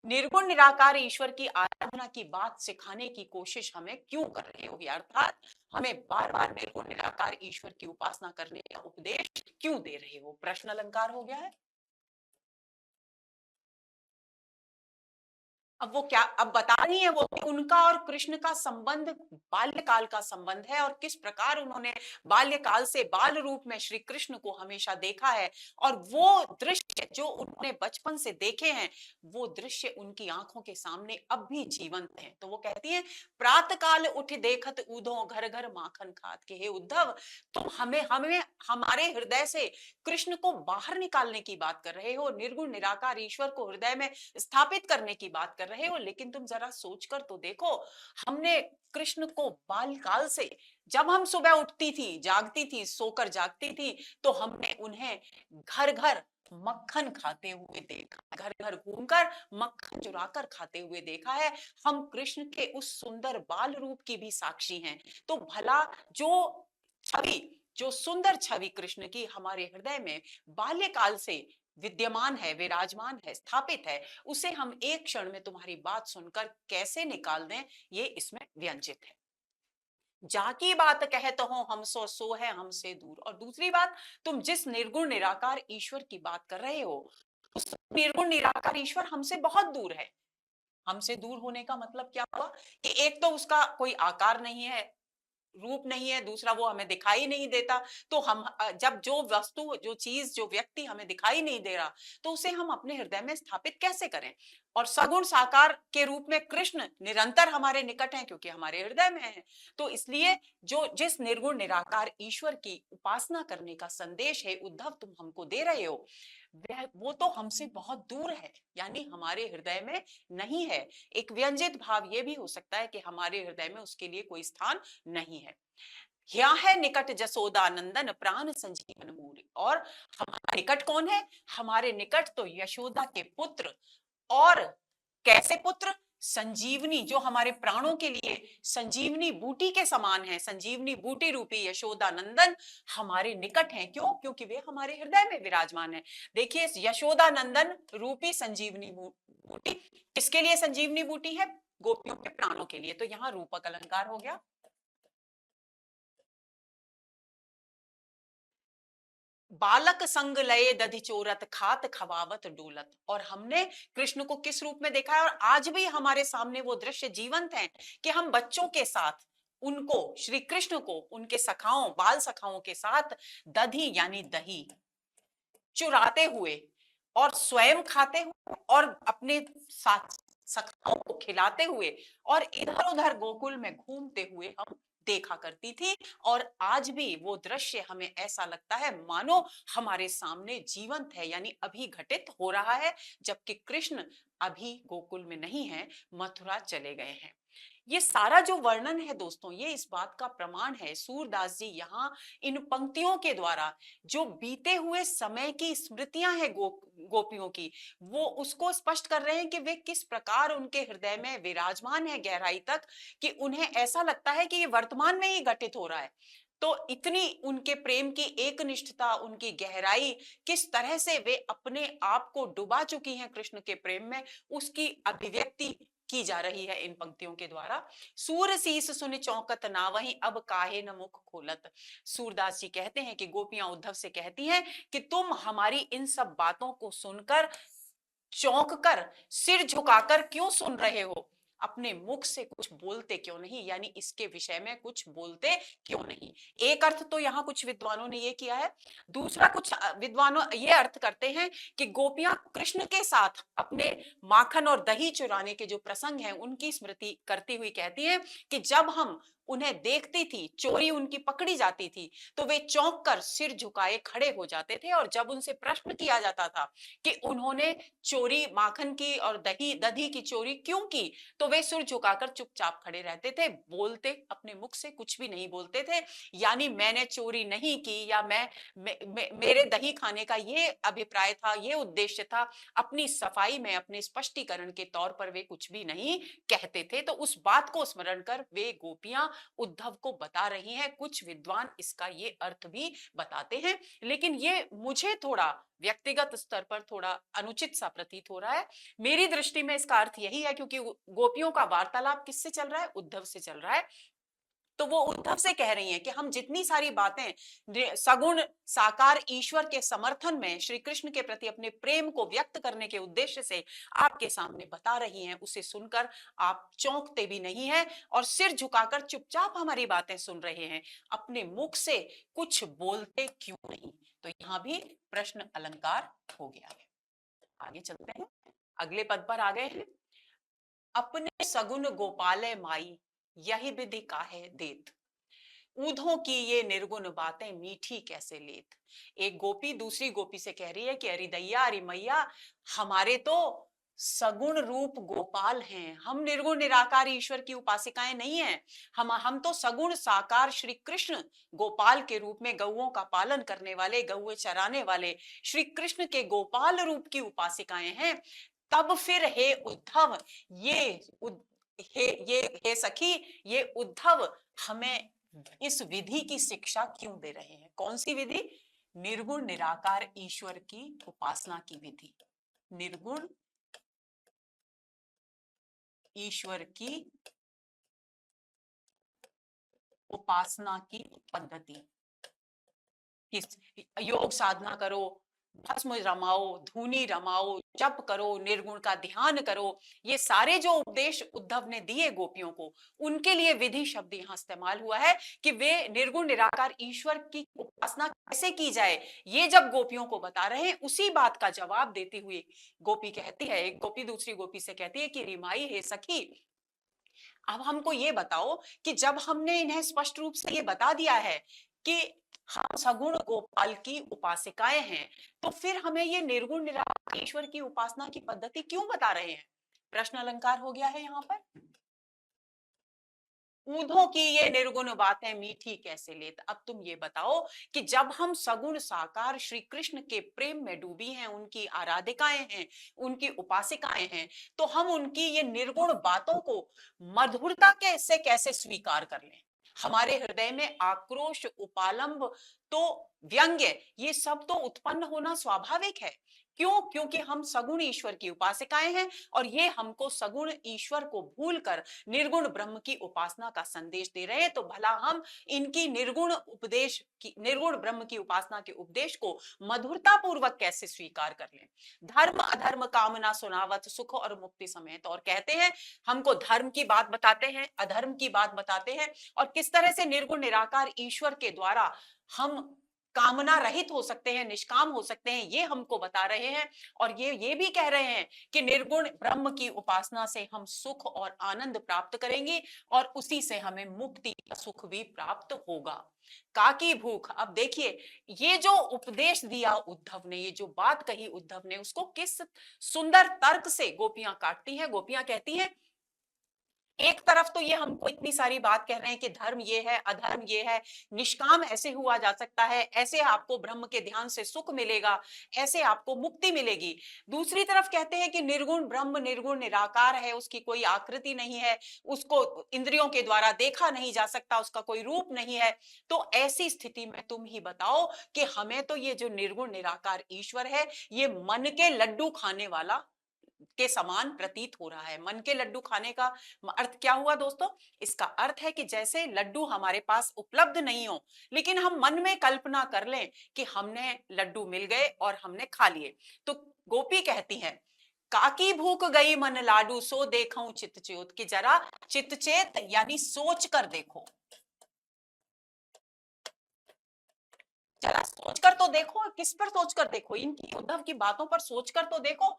निर्गुण निराकार ईश्वर की आराधना की बात सिखाने की कोशिश हमें क्यों कर रहे हो? अर्थात हमें बार बार निर्गुण निराकार ईश्वर की उपासना करने का उपदेश क्यों दे रहे हो? प्रश्न अलंकार हो गया है। अब वो क्या अब बता रही है, वो उनका और कृष्ण का संबंध बाल्यकाल का संबंध है, और किस प्रकार उन्होंने बाल्यकाल से बाल रूप में श्री कृष्ण को हमेशा देखा है, और वो दृश्य जो उन्होंने बचपन से देखे हैं, वो दृश्य उनकी आंखों के सामने अब भी जीवंत है। तो वो कहती है, प्रातः काल उठ देखत ऊधो घर घर माखन खात, के हे उद्धव, तुम हमें हमें हमारे हृदय से कृष्ण को बाहर निकालने की बात कर रहे हो, निर्गुण निराकार ईश्वर को हृदय में स्थापित करने की बात कर रहे हो, लेकिन तुम जरा सोचकर तो देखो, हमने कृष्ण को बालकाल से, जब हम सुबह उठती थी, जागती थी, सोकर जागती थी, तो हमने उन्हें घर घर मक्खन खाते हुए देखा, घर घर घूमकर मक्खन चुराकर खाते हुए देखा है। हम कृष्ण के उस सुंदर बाल रूप की भी साक्षी हैं। तो भला जो छवि, जो सुंदर छवि कृष्ण की हमारे हृदय में बाल्यकाल से विद्यमान है, विराजमान है, स्थापित है, उसे हम एक क्षण में तुम्हारी बात सुनकर कैसे निकाल दें, ये इसमें व्यंजित है। जाकी बात कहते हो हम सो है हमसे दूर। और दूसरी बात, तुम जिस निर्गुण निराकार ईश्वर की बात कर रहे हो, उस निर्गुण निराकार ईश्वर हमसे बहुत दूर है। हमसे दूर होने का मतलब क्या हुआ कि एक तो उसका कोई आकार नहीं है, रूप नहीं है, दूसरा वो हमें दिखाई नहीं देता। तो हम जब जो वस्तु, जो चीज, जो व्यक्ति हमें दिखाई नहीं दे रहा, तो उसे हम अपने हृदय में स्थापित कैसे करें? और सगुण साकार के रूप में कृष्ण निरंतर हमारे निकट हैं, क्योंकि हमारे हृदय में है। तो इसलिए जो जिस निर्गुण निराकार ईश्वर की उपासना करने का संदेश है उद्धव तुम हमको दे रहे हो, वो तो हमसे बहुत दूर है, यानी हमारे हृदय में नहीं है। एक व्यंजित भाव ये भी हो सकता है कि हमारे हृदय में उसके लिए कोई स्थान नहीं है। क्या है निकट जसोदा नंदन प्राण संजीवन मूरी। और हमारे निकट कौन है? हमारे निकट तो यशोदा के पुत्र, और कैसे पुत्र? संजीवनी, जो हमारे प्राणों के लिए संजीवनी बूटी के समान है, संजीवनी बूटी रूपी यशोदा नंदन हमारे निकट हैं। क्यों? क्योंकि वे हमारे हृदय में विराजमान है। देखिए, यशोदा नंदन रूपी संजीवनी बूटी किसके लिए संजीवनी बूटी है? गोपियों के प्राणों के लिए। तो यहाँ रूपक अलंकार हो गया। बालक संग लये दधि चोरत खात खवावत डोलत। और हमने कृष्ण को किस रूप में देखा है, और आज भी हमारे सामने वो दृश्य जीवंत है कि हम बच्चों के साथ उनको, श्री कृष्ण को, उनके सखाओं, बाल सखाओं के साथ दधी यानी दही चुराते हुए और स्वयं खाते हुए और अपने साथ सखाओं को खिलाते हुए और इधर उधर गोकुल में घूमते हुए हम देखा करती थी। और आज भी वो दृश्य हमें ऐसा लगता है मानो हमारे सामने जीवंत है, यानी अभी घटित हो रहा है, जबकि कृष्ण अभी गोकुल में नहीं है, मथुरा चले गए हैं। ये सारा जो वर्णन है दोस्तों, ये इस बात का प्रमाण है, सूरदास जी यहाँ इन पंक्तियों के द्वारा जो बीते हुए समय की स्मृतियां हैं गोपियों की, वो उसको स्पष्ट कर रहे हैं कि वे किस प्रकार उनके हृदय में विराजमान है गहराई तक, कि उन्हें ऐसा लगता है कि ये वर्तमान में ही घटित हो रहा है। तो इतनी उनके प्रेम की एक निष्ठता, उनकी गहराई, किस तरह से वे अपने आप को डुबा चुकी हैं कृष्ण के प्रेम में, उसकी अभिव्यक्ति की जा रही है इन पंक्तियों के द्वारा। सूर शीस सुन चौकत ना वहीं अब काहे न मुख खोलत। सूरदास जी कहते हैं कि गोपियां उद्धव से कहती हैं कि तुम हमारी इन सब बातों को सुनकर चौंक कर, सिर झुकाकर क्यों सुन रहे हो? अपने मुख से कुछ बोलते क्यों नहीं, यानी इसके विषय में कुछ बोलते क्यों नहीं। एक अर्थ तो यहाँ कुछ विद्वानों ने ये किया है। दूसरा कुछ विद्वानों ये अर्थ करते हैं कि गोपियां कृष्ण के साथ अपने माखन और दही चुराने के जो प्रसंग हैं उनकी स्मृति करती हुई कहती हैं कि जब हम उन्हें देखती थी, चोरी उनकी पकड़ी जाती थी, तो वे चौंक कर सिर झुकाए खड़े हो जाते थे, और जब उनसे प्रश्न किया जाता था कि उन्होंने चोरी, माखन की और दही की चोरी क्यों की, तो वे सिर झुकाकर चुपचाप खड़े रहते थे, बोलते अपने मुख से कुछ भी नहीं बोलते थे। यानी मैंने चोरी नहीं की, या मेरे दही खाने का ये अभिप्राय था, ये उद्देश्य था, अपनी सफाई में अपने स्पष्टीकरण के तौर पर वे कुछ भी नहीं कहते थे। तो उस बात को स्मरण कर वे गोपियां उद्धव को बता रही हैं। कुछ विद्वान इसका ये अर्थ भी बताते हैं, लेकिन ये मुझे थोड़ा व्यक्तिगत स्तर पर थोड़ा अनुचित सा प्रतीत हो रहा है। मेरी दृष्टि में इसका अर्थ यही है, क्योंकि गोपियों का वार्तालाप किससे चल रहा है, उद्धव से चल रहा है। तो वो उद्धव से कह रही हैं कि हम जितनी सारी बातें सगुण साकार ईश्वर के समर्थन में श्री कृष्ण के प्रति अपने प्रेम को व्यक्त करने के उद्देश्य से आपके सामने बता रही हैं, उसे सुनकर आप चौंकते भी नहीं हैं और सिर झुकाकर चुपचाप हमारी बातें सुन रहे हैं, अपने मुख से कुछ बोलते क्यों नहीं। तो यहां भी प्रश्न अलंकार हो गया है। आगे चलते हैं, अगले पद पर आ गए हैं। अपने सगुन गोपालय माई यही विधि काहे देत, ऊधों की ये निर्गुण बातें मीठी कैसे लेत। एक गोपी दूसरी गोपी से कह रही है कि अरे दैया, अरे मैया, हमारे तो सगुण रूप गोपाल हैं, हम निर्गुण निराकार ईश्वर की उपासिकाएं नहीं हैं। हम तो सगुण साकार श्री कृष्ण गोपाल के रूप में गौओं का पालन करने वाले, गौए चराने वाले श्री कृष्ण के गोपाल रूप की उपासिकाएं हैं। तब फिर हे उद्धव, हे सखी, ये उद्धव हमें इस विधि की शिक्षा क्यों दे रहे हैं। कौन सी विधि? निर्गुण निराकार ईश्वर की उपासना की विधि, निर्गुण ईश्वर की उपासना की पद्धति। योग साधना करो, भस्म रमाओ, धूनी रमाओ, जप करो, निर्गुण का ध्यान करो, ये सारे जो उपदेश उद्धव ने दिए गोपियों को, उनके लिए विधि शब्द यहाँ इस्तेमाल हुआ है कि वे निर्गुण निराकार ईश्वर की उपासना कैसे की जाए, ये जब गोपियों को बता रहे हैं, उसी बात का जवाब देते हुए गोपी कहती है, एक गोपी दूसरी गोपी से कहती है कि रिमाई, हे सखी, अब हमको ये बताओ कि जब हमने इन्हें स्पष्ट रूप से ये बता दिया है कि हम सगुण गोपाल की उपासिकाएं हैं, तो फिर हमें ये निर्गुण निराकार ईश्वर की उपासना की पद्धति क्यों बता रहे हैं। प्रश्न अलंकार हो गया है यहाँ पर। ऊधों की ये निर्गुण बातें मीठी कैसे लेत। अब तुम ये बताओ कि जब हम सगुण साकार श्री कृष्ण के प्रेम में डूबी हैं, उनकी आराधिकाएं हैं, उनकी उपासिकाएं हैं, तो हम उनकी ये निर्गुण बातों को मधुरता कैसे कैसे स्वीकार कर लें। हमारे हृदय में आक्रोश, उपालंब, तो व्यंग्य, ये सब तो उत्पन्न होना स्वाभाविक है। क्यों? क्योंकि हम सगुण ईश्वर की उपासिकाएं हैं और ये हमको सगुण ईश्वर को भूलकर निर्गुण ब्रह्म की उपासना का संदेश दे रहे हैं। तो भला हम इनकी निर्गुण ब्रह्म की उपासना के उपदेश को मधुरता पूर्वक कैसे स्वीकार कर लें। धर्म अधर्म कामना सुनावत, सुख और मुक्ति समेत। और कहते हैं, हमको धर्म की बात बताते हैं, अधर्म की बात बताते हैं, और किस तरह से निर्गुण निराकार ईश्वर के द्वारा हम कामना रहित हो सकते हैं, निष्काम हो सकते हैं, ये हमको बता रहे हैं। और ये भी कह रहे हैं कि निर्गुण ब्रह्म की उपासना से हम सुख और आनंद प्राप्त करेंगे और उसी से हमें मुक्ति का सुख भी प्राप्त होगा। काकी भूख। अब देखिए, ये जो उपदेश दिया उद्धव ने, ये जो बात कही उद्धव ने, उसको किस सुंदर तर्क से गोपियां काटती हैं। गोपियां कहती हैं, एक तरफ तो ये हमको इतनी सारी बात कह रहे हैं कि धर्म ये है, अधर्म ये है, निष्काम ऐसे हुआ जा सकता है, ऐसे आपको ब्रह्म के ध्यान से सुख मिलेगा, ऐसे आपको मुक्ति मिलेगी। दूसरी तरफ कहते हैं कि निर्गुण ब्रह्म निर्गुण निराकार है, उसकी कोई आकृति नहीं है, उसको इंद्रियों के द्वारा देखा नहीं जा सकता, उसका कोई रूप नहीं है। तो ऐसी स्थिति में तुम ही बताओ कि हमें तो ये जो निर्गुण निराकार ईश्वर है, ये मन के लड्डू खाने वाला के समान प्रतीत हो रहा है। मन के लड्डू खाने का अर्थ क्या हुआ दोस्तों? इसका अर्थ है कि जैसे लड्डू हमारे पास उपलब्ध नहीं हो, लेकिन हम मन में कल्पना कर लें कि हमने लड्डू मिल गए और हमने खा लिए। तो गोपी कहती है काकी भूख गई मन लाडू सो देखूं चित च्योत, कि जरा चितचेत यानी सोच कर देखो, जरा सोच कर तो देखो। किस पर सोच कर देखो? इनकी, उद्धव की बातों पर सोच कर तो देखो।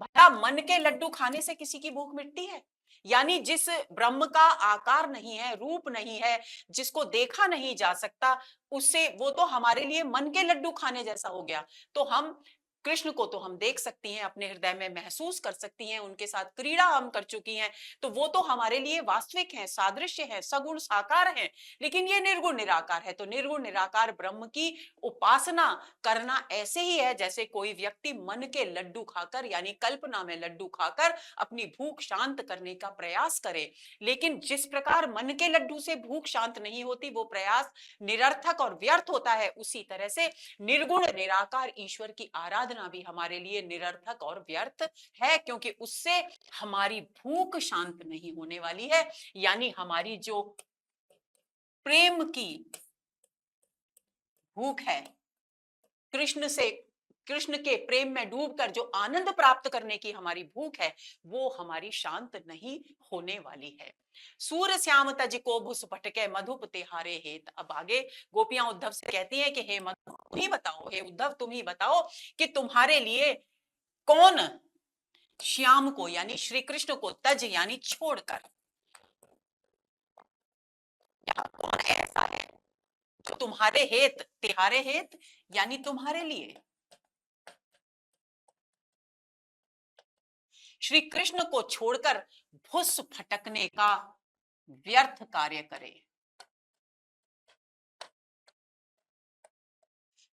भला मन के लड्डू खाने से किसी की भूख मिटती है? यानी जिस ब्रह्म का आकार नहीं है, रूप नहीं है, जिसको देखा नहीं जा सकता, उससे वो तो हमारे लिए मन के लड्डू खाने जैसा हो गया। तो हम कृष्ण को तो हम देख सकती हैं, अपने हृदय में महसूस कर सकती हैं, उनके साथ क्रीड़ा हम कर चुकी हैं, तो वो तो हमारे लिए वास्तविक हैं, सादृश्य हैं, सगुण साकार हैं। लेकिन ये निर्गुण निराकार है, तो निर्गुण निराकार ब्रह्म की उपासना करना ऐसे ही है जैसे कोई व्यक्ति मन के लड्डू खाकर, यानी कल्पना में लड्डू खाकर अपनी भूख शांत करने का प्रयास करे। लेकिन जिस प्रकार मन के लड्डू से भूख शांत नहीं होती, वो प्रयास निरर्थक और व्यर्थ होता है, उसी तरह से निर्गुण निराकार ईश्वर की आराधना भी हमारे लिए निरर्थक और व्यर्थ है, क्योंकि उससे हमारी भूख शांत नहीं होने वाली है। यानी हमारी जो प्रेम की भूख है, कृष्ण से, कृष्ण के प्रेम में डूबकर जो आनंद प्राप्त करने की हमारी भूख है, वो हमारी शांत नहीं होने वाली है। सूर श्याम तज को भुस भटके मधुप तिहारे हेत। अब आगे गोपियां उद्धव से कहती हैं कि हे मधु तुम ही बताओ, हे उद्धव तुम ही बताओ कि तुम्हारे लिए कौन श्याम को यानी श्री कृष्ण को तज यानी छोड़कर, या कौन ऐसा है जो तुम्हारे हेत, तिहारे हेत यानी तुम्हारे लिए, श्री कृष्ण को छोड़कर भुस फटकने का व्यर्थ कार्य करे।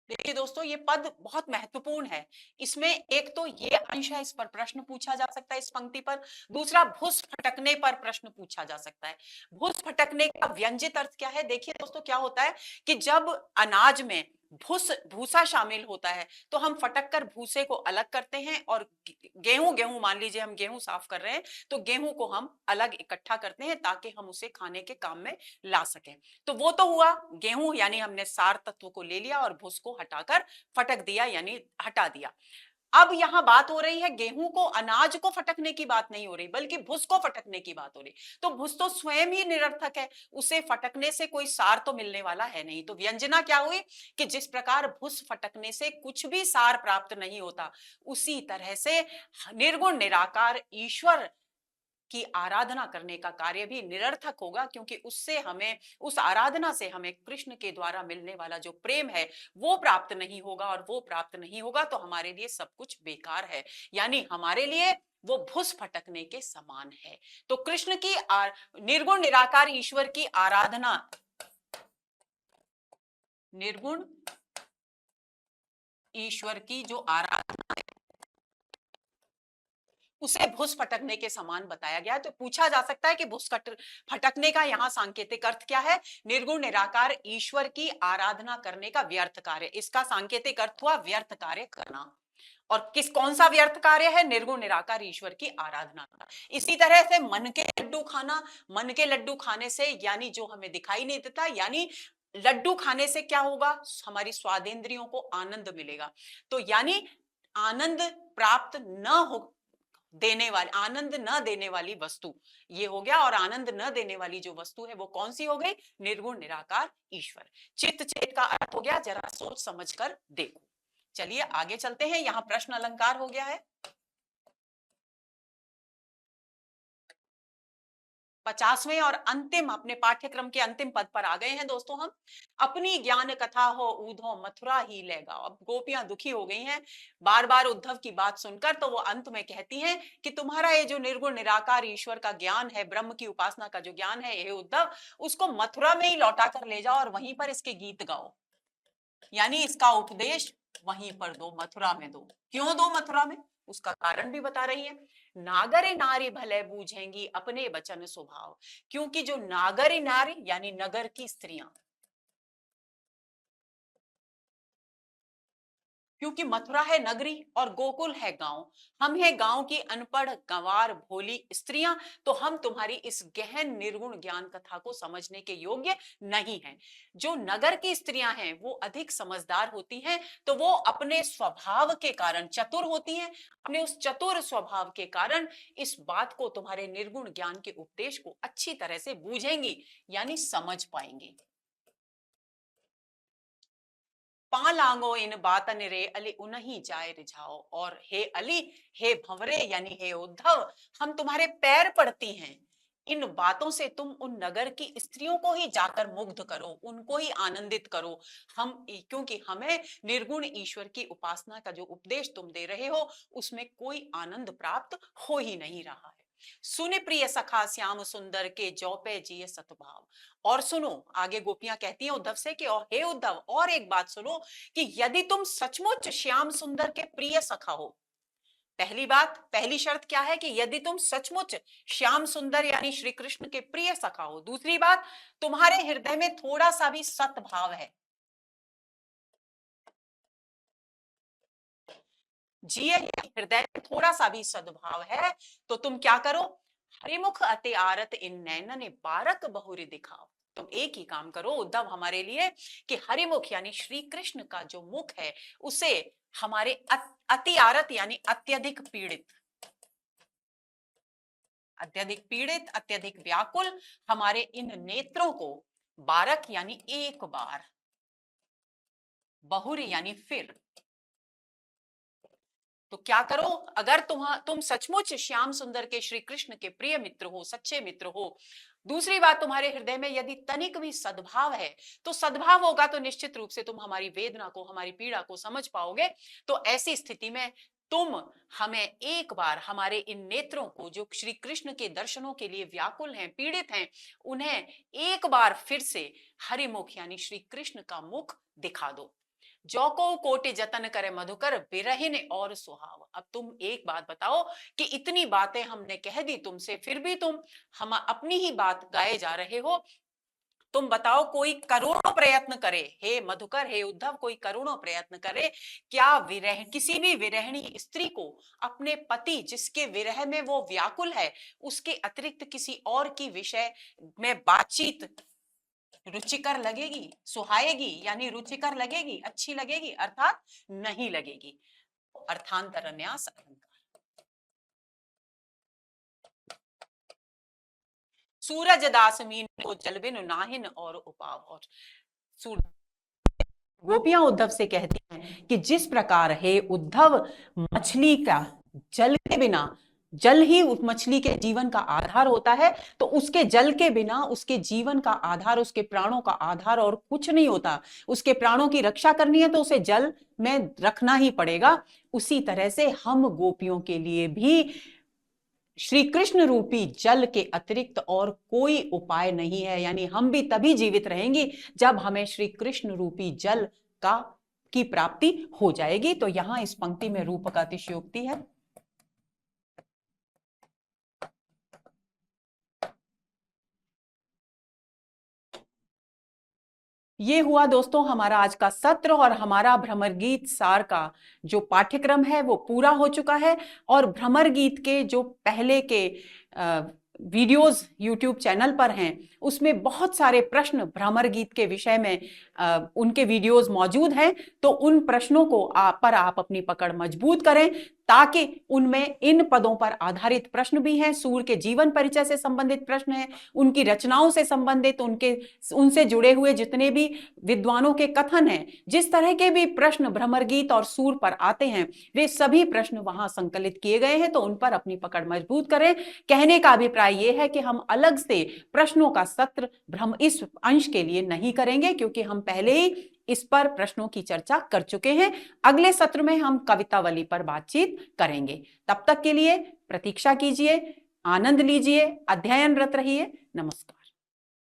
देखिए दोस्तों, ये पद बहुत महत्वपूर्ण है। इसमें एक तो ये अंश है, इस पर प्रश्न पूछा जा सकता है इस पंक्ति पर। दूसरा, भुस फटकने पर प्रश्न पूछा जा सकता है। भुस फटकने का व्यंजित अर्थ क्या है? देखिए दोस्तों, क्या होता है कि जब अनाज में भूसा शामिल होता है, तो हम फटक कर भूसे को अलग करते हैं, और गेहूं गेहूं मान लीजिए हम गेहूं साफ कर रहे हैं, तो गेहूं को हम अलग इकट्ठा करते हैं ताकि हम उसे खाने के काम में ला सकें। तो वो तो हुआ गेहूं, यानी हमने सार तत्व को ले लिया और भूस को हटाकर फटक दिया यानी हटा दिया। अब यहां बात हो रही है गेहूं को, अनाज को फटकने की बात नहीं हो रही, बल्कि भुस को फटकने की बात हो रही। तो भुस तो स्वयं ही निरर्थक है, उसे फटकने से कोई सार तो मिलने वाला है नहीं। तो व्यंजना क्या हुई कि जिस प्रकार भुस फटकने से कुछ भी सार प्राप्त नहीं होता, उसी तरह से निर्गुण निराकार ईश्वर की आराधना करने का कार्य भी निरर्थक होगा, क्योंकि उससे हमें, उस आराधना से हमें कृष्ण के द्वारा मिलने वाला जो प्रेम है वो प्राप्त नहीं होगा, और वो प्राप्त नहीं होगा तो हमारे लिए सब कुछ बेकार है, यानी हमारे लिए वो भुस फटकने के समान है। तो कृष्ण की निर्गुण निराकार ईश्वर की आराधना, निर्गुण ईश्वर की जो आराधना, उसे भुस फटकने के समान बताया गया है। तो पूछा जा सकता है कि भुस फटकने का यहाँ सांकेतिक अर्थ क्या है? निर्गुण निराकार ईश्वर की आराधना करने का व्यर्थ कार्य, इसका सांकेतिक अर्थ हुआ व्यर्थ कार्य करना। और कौन सा व्यर्थ कार्य है? निर्गुण निराकार ईश्वर की आराधना का। इसी तरह से मन के लड्डू खाना, मन के लड्डू खाने से यानी जो हमें दिखाई नहीं देता, यानी लड्डू खाने से क्या होगा? हमारी स्वादेंद्रियों को आनंद मिलेगा। तो यानी आनंद प्राप्त न हो देने वाली, आनंद न देने वाली वस्तु ये हो गया, और आनंद न देने वाली जो वस्तु है वो कौन सी हो गई? निर्गुण निराकार ईश्वर। चित्त चेत का अर्थ हो गया जरा सोच समझ कर देखो। चलिए आगे चलते हैं, यहां प्रश्न अलंकार हो गया है। 50वें और अंतिम, अपने पाठ्यक्रम के अंतिम पद पर आ गए हैं दोस्तों हम। अपनी ज्ञान कथा हो ऊधो मथुरा ही ले गाओ। अब गोपियां दुखी हो गई हैं बार बार उद्धव की बात सुनकर, तो वो अंत में कहती हैं कि तुम्हारा ये जो निर्गुण निराकार ईश्वर का ज्ञान है, ब्रह्म की उपासना का जो ज्ञान है, ये उद्धव उसको मथुरा में ही लौटा कर ले जाओ और वहीं पर इसके गीत गाओ, यानी इसका उपदेश वहीं पर दो, मथुरा में दो। क्यों दो मथुरा में? उसका कारण भी बता रही है। नागरे नारी भले बूझेंगी अपने वचन स्वभाव, क्योंकि जो नागरी नारी यानी नगर की स्त्रियां, क्योंकि मथुरा है नगरी और गोकुल है गांव। हम है गांव की अनपढ़ गंवार भोली स्त्रियां, तो हम तुम्हारी इस गहन निर्गुण ज्ञान कथा को समझने के योग्य नहीं हैं। जो नगर की स्त्रियां हैं वो अधिक समझदार होती हैं, तो वो अपने स्वभाव के कारण चतुर होती हैं। अपने उस चतुर स्वभाव के कारण इस बात को, तुम्हारे निर्गुण ज्ञान के उपदेश को अच्छी तरह से बूझेंगी, यानी समझ पाएंगी। पा लांगो इन बातन रे अली उन्हीं जाए रिझाओ। और हे अली, हे भंवरे यानी हे उद्धव, हम तुम्हारे पैर पड़ती हैं। इन बातों से तुम उन नगर की स्त्रियों को ही जाकर मुग्ध करो, उनको ही आनंदित करो। क्योंकि हमें निर्गुण ईश्वर की उपासना का जो उपदेश तुम दे रहे हो उसमें कोई आनंद प्राप्त हो ही नहीं रहा है। सुने प्रिय सखा श्याम सुंदर के जौपे जिये सतभाव। और सुनो, आगे गोपियां कहती हैं उद्धव से कि हे उद्धव, और एक बात सुनो कि यदि तुम सचमुच श्याम सुंदर के प्रिय सखा हो। पहली बात, पहली शर्त क्या है कि यदि तुम सचमुच श्याम सुंदर यानी श्री कृष्ण के प्रिय सखा हो। दूसरी बात, तुम्हारे हृदय में थोड़ा सा भी सद्भाव है। जिये हृदय में थोड़ा सा भी सद्भाव है, तो तुम क्या करो, हरिमुख अति आरत इन नैनन बारक बहुरी दिखाओ। तुम एक ही काम करो उद्धव हमारे लिए कि हरिमुख यानी श्री कृष्ण का जो मुख है उसे हमारे अति आरत यानी अत्यधिक पीड़ित, अत्यधिक पीड़ित, अत्यधिक व्याकुल हमारे इन नेत्रों को बारक यानी एक बार, बहुरी यानी फिर। तो क्या करो, अगर तुम सचमुच श्याम सुंदर के श्री कृष्ण के प्रिय मित्र हो, सच्चे मित्र हो। दूसरी बात, तुम्हारे हृदय में यदि तनिक भी सद्भाव है, तो सद्भाव होगा तो निश्चित रूप से तुम हमारी वेदना को, हमारी पीड़ा को समझ पाओगे। तो ऐसी स्थिति में तुम हमें एक बार हमारे इन नेत्रों को, जो श्री कृष्ण के दर्शनों के लिए व्याकुल हैं, पीड़ित हैं, उन्हें एक बार फिर से हरिमुख यानी श्री कृष्ण का मुख दिखा दो। जो को कोटि जतन करे मधुकर बिरहिन और सुहाव। अब तुम एक बात बताओ कि इतनी बातें हमने कह दी तुमसे, फिर भी तुम हम अपनी ही बात गाए जा रहे हो। तुम बताओ, कोई करोड़ों प्रयत्न करे, हे मधुकर, हे उद्धव, कोई करोड़ों प्रयत्न करे, क्या किसी भी विरहिणी स्त्री को अपने पति जिसके विरह में वो व्याकुल है उसके अतिरिक्त किसी और की विषय में बातचीत रुचिकर लगेगी, सुहाएगी यानी रुचिकर लगेगी, अच्छी लगेगी? अर्थात नहीं लगेगी। अर्थांतर न्यास अलंकार। सूरज दास मीन को जलबिन नाहिन और उपाव। और गोपियां उद्धव से कहती हैं कि जिस प्रकार हे उद्धव मछली का जल के बिना, जल ही उस मछली के जीवन का आधार होता है, तो उसके जल के बिना उसके जीवन का आधार, उसके प्राणों का आधार और कुछ नहीं होता। उसके प्राणों की रक्षा करनी है तो उसे जल में रखना ही पड़ेगा। उसी तरह से हम गोपियों के लिए भी श्री कृष्ण रूपी जल के अतिरिक्त और कोई उपाय नहीं है। यानी हम भी तभी जीवित रहेंगे जब हमें श्री कृष्ण रूपी जल की प्राप्ति हो जाएगी। तो यहां इस पंक्ति में रूपक अतिशयोक्ति है। ये हुआ दोस्तों हमारा आज का सत्र, और हमारा भ्रमर गीत सार का जो पाठ्यक्रम है वो पूरा हो चुका है। और भ्रमर गीत के जो पहले के वीडियोस YouTube चैनल पर हैं उसमें बहुत सारे प्रश्न भ्रमर गीत के विषय में उनके वीडियोस मौजूद हैं। तो उन प्रश्नों को आप अपनी पकड़ मजबूत करें, ताकि उनमें इन पदों पर आधारित प्रश्न भी हैं, सूर के जीवन परिचय से संबंधित प्रश्न हैं, उनकी रचनाओं से संबंधित, उनसे जुड़े हुए जितने भी विद्वानों के कथन हैं, जिस तरह के भी प्रश्न भ्रमर गीत और सूर पर आते हैं वे सभी प्रश्न वहां संकलित किए गए हैं। तो उन पर अपनी पकड़ मजबूत करें। कहने का अभिप्राय यह है कि हम अलग से प्रश्नों का सत्र इस अंश के लिए नहीं करेंगे, क्योंकि हम पहले ही इस पर प्रश्नों की चर्चा कर चुके हैं। अगले सत्र में हम कवितावली पर बातचीत करेंगे। तब तक के लिए प्रतीक्षा कीजिए, आनंद लीजिए, अध्ययनरत रहिए। नमस्कार।